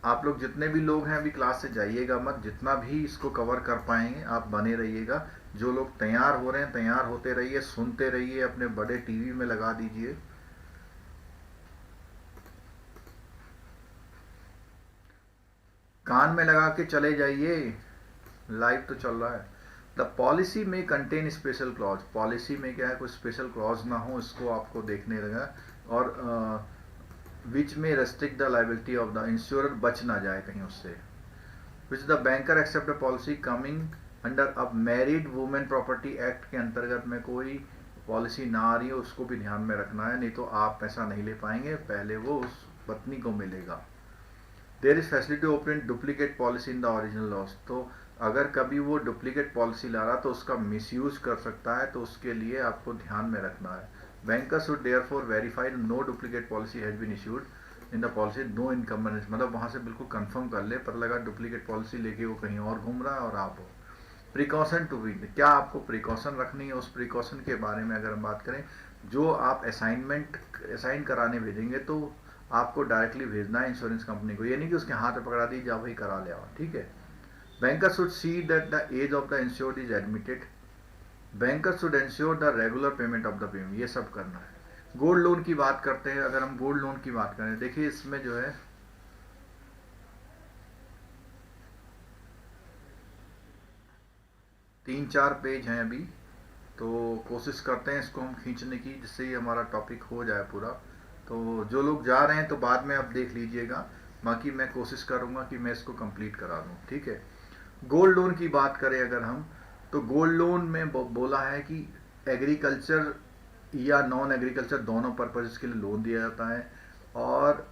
आप लोग जितने भी लोग हैं अभी क्लास से जाइएगा मत, जितना भी इसको कवर कर पाएंगे आप बने रहिएगा। जो लोग तैयार हो रहे हैं तैयार होते रहिए, सुनते रहिए, अपने बड़े टीवी में लगा दीजिए। कान में लगा के चले जाइए, लाइव तो चल रहा है। द पॉलिसी में कंटेन स्पेशल क्लॉज, पॉलिसी में क्या है, कोई स्पेशल क्लॉज ना हो, इसको आपको देखने लगा। और विच में restrict the liability of the insurer, बच ना जाए कहीं उससे। Which the banker accept a policy coming under a married women property act के अंतर्गत में कोई पॉलिसी ना आ रही है, उसको भी ध्यान में रखना है, नहीं तो आप पैसा नहीं ले पाएंगे, पहले वो उस पत्नी को मिलेगा। There is facility open duplicate policy in the original loss, तो अगर कभी वो डुप्लीकेट पॉलिसी ला रहा तो उसका मिसयूज कर सकता है, तो उसके लिए आपको ध्यान में रखना है। Banker should therefore verify no duplicate policy has been issued in the policy, no encumbrance, मतलब वहां से बिल्कुल कंफर्म कर ले, पता लगा डुप्लीकेट पॉलिसी लेके वो कहीं और घूम रहा है और आप हो। प्रिकॉशन टू बी, क्या आपको प्रिकॉशन रखनी है, उस प्रिकॉशन के बारे में अगर हम बात करें, जो आप असाइन कराने भेजेंगे तो आपको डायरेक्टली भेजना है इंश्योरेंस कंपनी को, ये नहीं कि उसके हाथ में पकड़ा दी जा वही करा ले आओ, ठीक है। Banker should see that the age of the insured is admitted, banker should ensure the regular payment of the premium, ये सब करना है। गोल्ड लोन की बात करते हैं, अगर हम गोल्ड लोन की बात करें, देखिए इसमें जो है 3-4 पेज हैं अभी, तो कोशिश करते हैं इसको हम खींचने की, जिससे ये हमारा टॉपिक हो जाए पूरा। तो जो लोग जा रहे हैं तो बाद में आप देख लीजिएगा, बाकी मैं कोशिश करूंगा कि मैं इसको कंप्लीट करा दूं, ठीक है। गोल्ड लोन की बात करें अगर हम, तो गोल्ड लोन में बोला है कि एग्रीकल्चर या नॉन एग्रीकल्चर दोनों पर्पज के लिए लोन दिया जाता है। और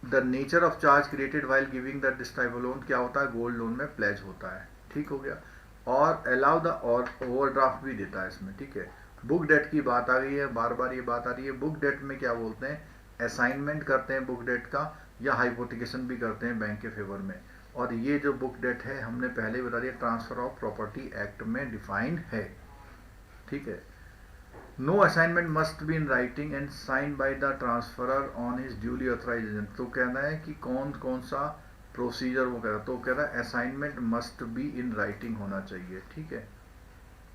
the nature of charge created while giving the this type of loan, क्या होता है, गोल्ड लोन में प्लेज होता है, ठीक हो गया। और अलाउ द और ओवरड्राफ्ट भी देता है इसमें, ठीक है। बुक डेट की बात आ गई है, बार बार ये बात आ रही है। बुक डेट में क्या बोलते हैं, असाइनमेंट करते हैं बुक डेट का, या हाइपोथिकेशन भी करते हैं बैंक के फेवर में। और ये जो बुक डेट है हमने पहले ही बता दिया, ट्रांसफर ऑफ प्रॉपर्टी एक्ट में डिफाइंड है, ठीक है। No assignment must be in writing and sign by the transferor on his duly authorised agent, तो कहना है कि कौन कौन सा प्रोसीजर वो कह रहा है, तो कह रहा है assignment must be in writing होना चाहिए, ठीक है।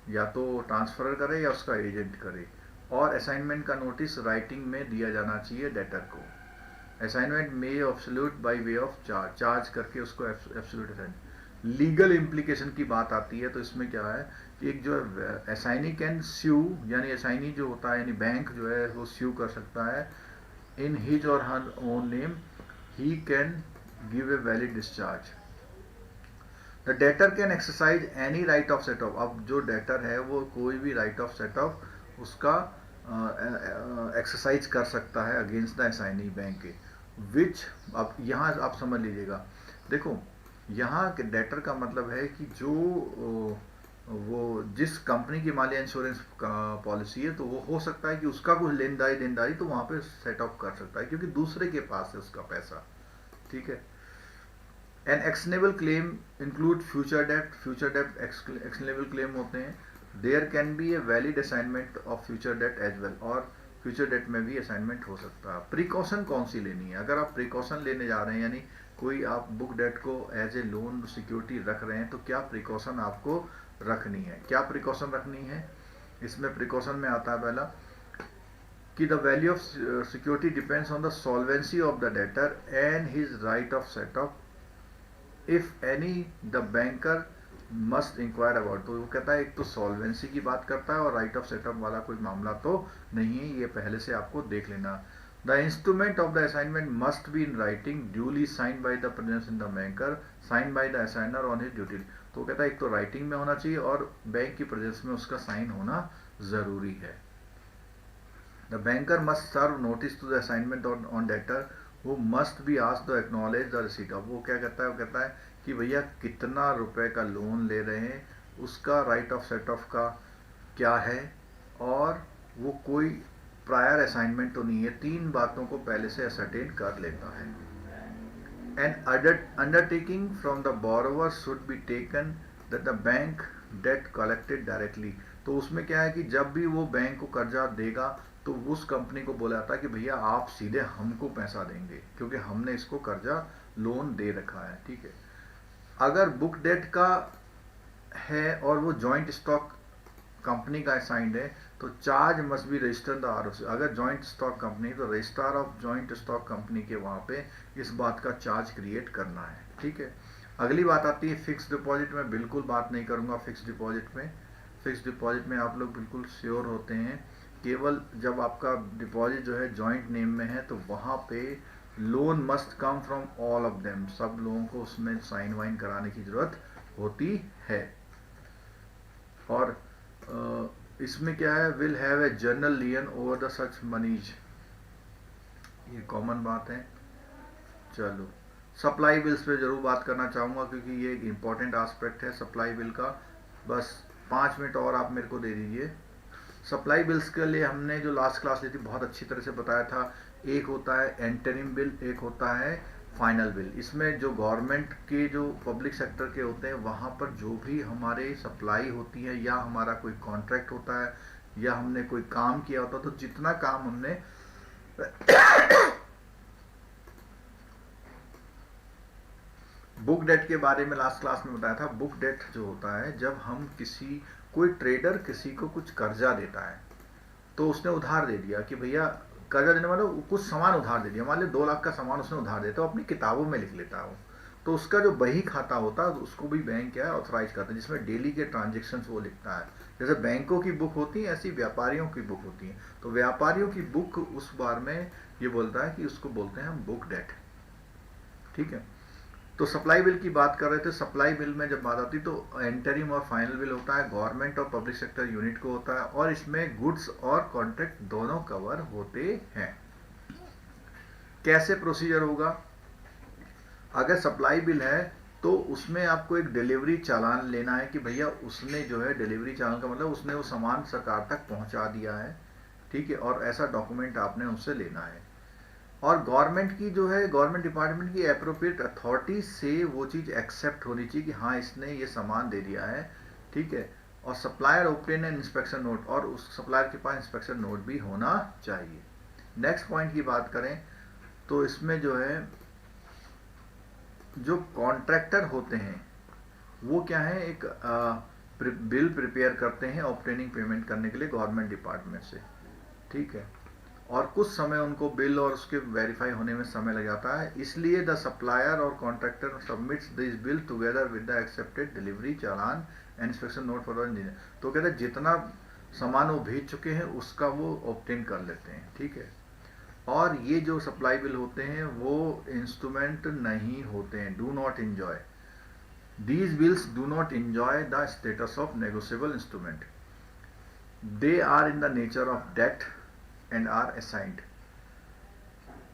या तो ट्रांसफरर करे या उसका एजेंट करे, और असाइनमेंट का नोटिस राइटिंग में दिया जाना चाहिए डेटर को। असाइनमेंट में absolute by way of charge करके उसको एब्सोल्यूट असाइन। लीगल इम्प्लीकेशन की बात आती है तो इसमें क्या है कि एक जो असाइनी कैन स्यू, यानी असाइनी जो होता है यानी बैंक जो है वो स्यू कर सकता है इन हिज और her own name, he can give a valid discharge. The debtor can exercise any right of set of, अब जो डेटर है वो कोई भी राइट ऑफ सेट ऑफ उसका एक्सरसाइज कर सकता है अगेंस्ट द असाइनी बैंक के, विच, अब यहाँ आप समझ लीजिएगा, देखो यहाँ के डेटर का मतलब है कि जो वो जिस कंपनी की मालिया इंश्योरेंस पॉलिसी है, तो वो हो सकता है कि उसका कुछ लेनदारी देनदारी तो वहाँ पे सेट ऑफ कर सकता है, क्योंकि दूसरे के पास है उसका पैसा, ठीक है। An actionable claim include future debt actionable claim होते हैं। There can be a valid assignment of future debt as well, और फ्यूचर डेट में भी असाइनमेंट हो सकता है। प्रिकॉशन कौन सी लेनी है, अगर आप प्रिकॉशन लेने जा रहे हैं, यानी कोई आप बुक डेट को एज ए लोन सिक्योरिटी रख रहे हैं, तो क्या प्रिकॉशन आपको रखनी है, क्या प्रिकॉशन रखनी है। इसमें प्रिकॉशन में आता है पहला कि the value of security depends on the solvency of the debtor and his right of set off, if any the banker must inquire about, तो वो कहता है एक तो सॉल्वेंसी की बात करता है और राइट ऑफ सेटअप वाला कोई मामला तो नहीं है, ये पहले से आपको देख लेना। The instrument of the assignment must be in writing duly sign by the presence in the banker, sign by the assignor on his duty, तो कहता है एक तो राइटिंग में होना चाहिए और बैंक की प्रेजेंस में उसका साइन होना जरूरी है। The banker must serve notice to the assignment on debtor, वो must be asked to acknowledge the receipt of, वो क्या कहता है, वो कहता है कि भैया कितना रुपए का लोन ले रहे हैं, उसका राइट ऑफ सेट ऑफ का क्या है, और वो कोई प्रायर असाइनमेंट तो नहीं है। 3 बातों को पहले से असरटेन कर लेता है। An undertaking from the borrower should be taken that the bank debt collected directly. तो उसमें क्या है कि जब भी वो बैंक को कर्जा देगा तो उस कंपनी को बोला जाता है कि भैया आप सीधे हमको पैसा देंगे, क्योंकि हमने इसको कर्जा लोन दे रखा है। ठीक है, अगर बुक डेट का है और वो जॉइंट स्टॉक कंपनी का असाइंड है तो charge must be registered the ROC. अगर जॉइंट स्टॉक कंपनी तो registrar of joint stock company के वहाँ पे इस बात का चार्ज क्रिएट करना है। ठीक है, अगली बात आती है फिक्स डिपॉजिट में। बिल्कुल बात नहीं करूँगा फिक्स डिपॉजिट में। फिक्स डिपॉजिट में आप लोग बिल्कुल श्योर होते हैं, केवल जब आपका डिपॉजिट जो है जॉइंट नेम में है तो वहाँ पे loan must come from all of them. सब लोगों को उसमें साइन वाइन कराने की जरूरत होती है। और इसमें क्या है, will have a general lien over the such monies, ये कॉमन बात है। चलो सप्लाई बिल्स पे जरूर बात करना चाहूँगा क्योंकि ये एक इम्पॉर्टेंट एस्पेक्ट है सप्लाई बिल का। बस 5 मिनट और आप मेरे को दे दीजिए। सप्लाई बिल्स के लिए हमने जो लास्ट क्लास ली थी बहुत अच्छी तरह से बताया था। एक होता है एंटरिम बिल, एक होता है फाइनल बिल। इसमें जो गवर्नमेंट के जो पब्लिक सेक्टर के होते हैं वहाँ पर जो भी हमारे सप्लाई होती है या हमारा कोई कॉन्ट्रैक्ट होता है या हमने कोई काम किया होता है, तो जितना काम हमने बुक डेट के बारे में लास्ट क्लास में बताया था। बुक डेट जो होता है जब हम कोई ट्रेडर किसी को कुछ कर्जा देता है, तो उसने उधार दे दिया कि भैया कर्जा देने वाला कुछ सामान उधार दे दिया, मान लीजिए 2 लाख का सामान उसने उधार देता है, अपनी किताबों में लिख लेता है। तो उसका जो बही खाता होता है उसको भी बैंक क्या है ऑथराइज करता है, जिसमें डेली के ट्रांजेक्शन वो लिखता है। जैसे बैंकों की बुक होती है ऐसी व्यापारियों की बुक होती है। तो व्यापारियों की बुक उस बार में ये बोलता है कि उसको बोलते हैं हम बुक डेट। ठीक है, तो सप्लाई बिल की बात कर रहे थे। सप्लाई बिल में जब बात आती तो एंटरिम और फाइनल बिल होता है, गवर्नमेंट और पब्लिक सेक्टर यूनिट को होता है, और इसमें गुड्स और कॉन्ट्रैक्ट दोनों कवर होते हैं। कैसे प्रोसीजर होगा, अगर सप्लाई बिल है तो उसमें आपको एक डिलीवरी चालान लेना है कि भैया उसने जो है डिलीवरी चालान का मतलब उसने वो सामान सरकार तक पहुंचा दिया है। ठीक है, और ऐसा डॉक्यूमेंट आपने उससे लेना है। और गवर्नमेंट की जो है गवर्नमेंट डिपार्टमेंट की एप्रोप्रिएट अथॉरिटी से वो चीज़ एक्सेप्ट होनी चाहिए कि हाँ इसने ये सामान दे दिया है। ठीक है, और supplier obtain N inspection note, और उस सप्लायर के पास इंस्पेक्शन नोट भी होना चाहिए। नेक्स्ट पॉइंट की बात करें तो इसमें जो है जो कॉन्ट्रैक्टर होते हैं वो क्या है, एक बिल प्रिपेयर करते हैं ऑब्टेनिंग पेमेंट करने के लिए गवर्नमेंट डिपार्टमेंट से। ठीक है, और कुछ समय उनको बिल और उसके वेरीफाई होने में समय लग जाता है, इसलिए द सप्लायर और contractor submits this bill together with the accepted delivery challan and inspection note for the engineer. तो कहते हैं जितना सामान वो भेज चुके हैं उसका वो ऑब्टेन कर लेते हैं। ठीक है, और ये जो सप्लाई बिल होते हैं वो इंस्ट्रूमेंट नहीं होते हैं, do not enjoy these bills, do not enjoy the status of negotiable instrument, they are in the nature of debt and are assigned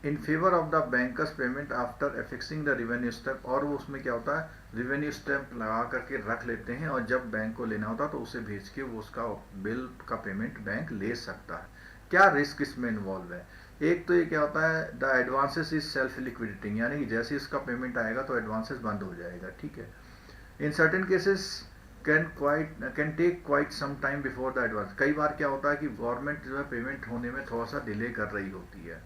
in favor of the bankers payment after affixing the revenue stamp। और वो उसमें क्या होता है revenue stamp लगा करके रख लेते हैं, और जब बैंक को लेना होता है तो उसे भेज के वो उसका बिल का पेमेंट बैंक ले सकता है। क्या रिस्क इसमें इन्वॉल्व है, एक तो ये क्या होता है the advances is self liquidating, यानी कि जैसे इसका पेमेंट आएगा तो एडवांसेस बंद हो जाएगा। ठीक है, in certain cases can take quite some time before the advance. कई बार क्या होता है कि गवर्नमेंट जो है पेमेंट होने में थोड़ा सा डिले कर रही होती है,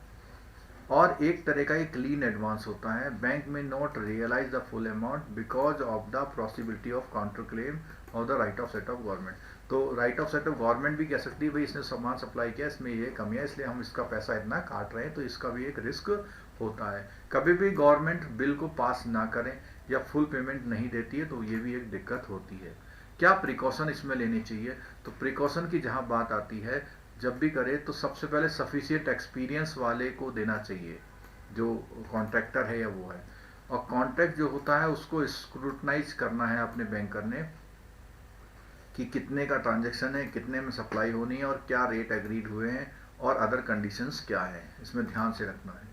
और एक तरह का ये क्लीन एडवांस होता है। बैंक में not realise the full amount because of the possibility of counter claim of the right of set off government. तो right of set off government भी कह सकती है भाई इसने सामान सप्लाई किया, इसमें ये कमियां इसलिए हम इसका पैसा इतना काट रहे हैं, तो इसका भी एक रिस्क होता है। कभी भी गवर्नमेंट बिल को पास ना करें या फुल पेमेंट नहीं देती है तो ये भी एक दिक्कत होती है। क्या प्रिकॉशन इसमें लेनी चाहिए, तो प्रिकॉशन की जहां बात आती है जब भी करे तो सबसे पहले सफिशिएंट एक्सपीरियंस वाले को देना चाहिए, जो कॉन्ट्रैक्टर है या वो है। और कॉन्ट्रैक्ट जो होता है उसको स्क्रूटनाइज करना है अपने बैंकर ने कि कितने का ट्रांजैक्शन है, कितने में सप्लाई होनी है और क्या रेट एग्रीड हुए हैं और अदर कंडीशंस क्या है, इसमें ध्यान से रखना है।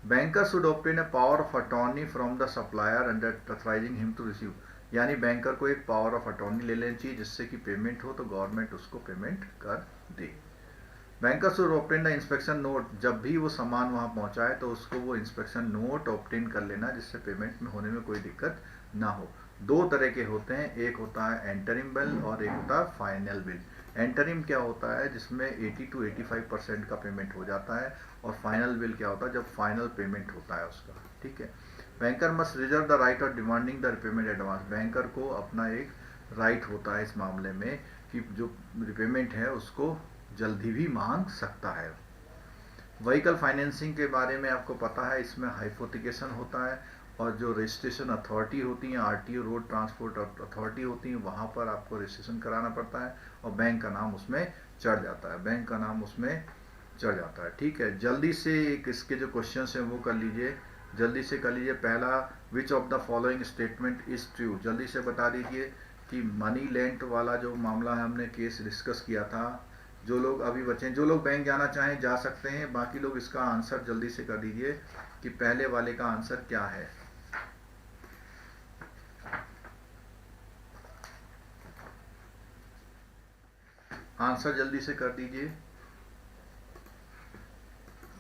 Banker should obtain a power of attorney from the supplier under authorising him to receive, यानी बैंकर को एक पावर ऑफ अटॉर्नी ले लेनी चाहिए जिससे कि पेमेंट हो तो गवर्नमेंट उसको पेमेंट कर दे। Banker should obtain the inspection note, जब भी वो सामान वहां पहुंचाए तो उसको वो इंस्पेक्शन नोट ऑब्टेन कर लेना जिससे पेमेंट में होने में कोई दिक्कत ना हो। दो तरह के होते हैं, एक होता है एंटरिम बिल और एक होता है फाइनल बिल। एंटरिम क्या होता है, जिसमें 80 to 85% का पेमेंट हो जाता है, और फाइनल बिल क्या होता है, जब फाइनल पेमेंट होता है उसका। ठीक है। Banker must reserve the right of demanding the repayment advance, banker को अपना एक राइट होता है इस मामले में कि जो रिपेमेंट है उसको जल्दी भी मांग सकता है। व्हीकल फाइनेंसिंग के बारे में आपको पता है, इसमें हाइपोथिकेशन होता है और जो रजिस्ट्रेशन अथॉरिटी होती है, आरटीओ रोड ट्रांसपोर्ट अथॉरिटी होती है, वहाँ पर आपको रजिस्ट्रेशन कराना पड़ता है और बैंक का नाम उसमें चढ़ जाता है, बैंक का नाम उसमें चढ़ जाता है। ठीक है, जल्दी से एक इसके जो क्वेश्चन हैं वो कर लीजिए, जल्दी से कर लीजिए। पहला, which of the following statement is true, जल्दी से बता दीजिए कि मनी लेंट वाला जो मामला है हमने केस डिस्कस किया था। जो लोग अभी बचे, जो लोग बैंक जाना चाहें जा सकते हैं, बाकी लोग इसका आंसर जल्दी से कर दीजिए कि पहले वाले का आंसर क्या है। आंसर जल्दी से कर दीजिए,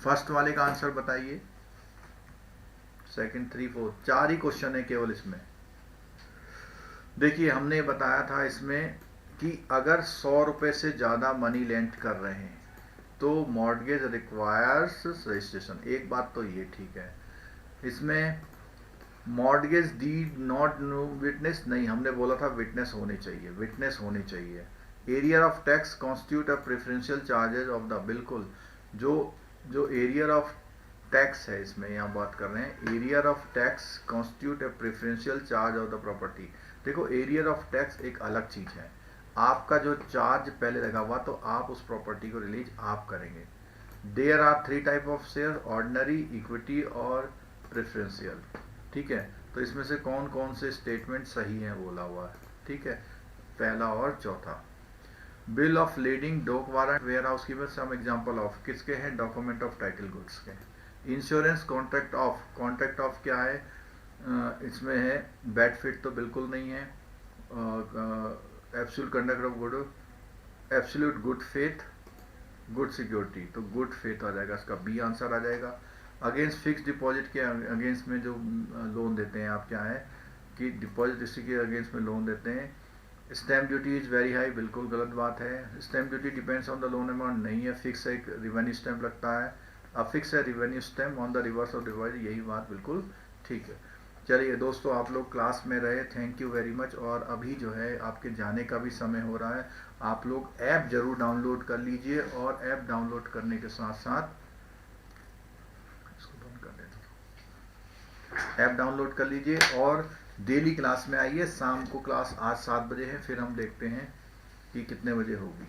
फर्स्ट वाले का आंसर बताइए। सेकंड, 3, 4, 4 ही क्वेश्चन है केवल इसमें। देखिए हमने बताया था इसमें कि अगर 100 रुपए से ज्यादा मनी लेंट कर रहे हैं तो मॉर्गेज रिक्वायर्स रजिस्ट्रेशन, एक बात तो ये ठीक है। इसमें mortgage did not know witness नहीं, हमने बोला था विटनेस होनी चाहिए, विटनेस होनी चाहिए। Arrear of tax constitute a preferential charges of the, बिल्कुल जो जो एरियर ऑफ टैक्स है इसमें यहाँ बात कर रहे हैं, arrear of tax constitute a preferential charge of the property. देखो एरियर ऑफ टैक्स एक अलग चीज है, आपका जो चार्ज पहले लगा हुआ तो आप उस प्रॉपर्टी को रिलीज आप करेंगे। There are 3 type of share, ordinary, equity और प्रेफरेंशियल। ठीक है, तो इसमें से कौन कौन से स्टेटमेंट सही हैं बोला हुआ है। ठीक है, पहला और चौथा। Bill of lading, dock warrant, warehouse keeper, some example of, किसके हैं, डॉक्यूमेंट ऑफ टाइटल गुड्स के। Insurance, contract of, contract of क्या है, इसमें है बैड फिट तो बिल्कुल नहीं है, absolute conduct of good, absolute good faith, good security, तो गुड फेथ आ जाएगा, इसका बी आंसर आ जाएगा। अगेंस्ट फिक्स डिपॉजिट के अगेंस्ट में जो लोन देते हैं आप, क्या है कि डिपॉजिट इसी के अगेंस्ट में लोन देते हैं। Stamp duty is very high, बिल्कुल गलत बात है। Stamp duty depends on the loan amount, नहीं है, फिक्स एक रिवेन्यू स्टैम्प लगता है, अब फिक्स है revenue stamp on the reverse of deposit, यही बात बिल्कुल ठीक है। चलिए दोस्तों, आप लोग क्लास में रहे, थैंक यू वेरी मच। और अभी जो है आपके जाने का भी समय हो रहा है, आप लोग ऐप जरूर डाउनलोड कर लीजिए, और ऐप डाउनलोड करने के साथ साथ इसको बंद कर देता हूं, ऐप डाउनलोड कर लीजिए और डेली क्लास में आइए। शाम को क्लास आज 7 बजे है, फिर हम देखते हैं कि कितने बजे होगी।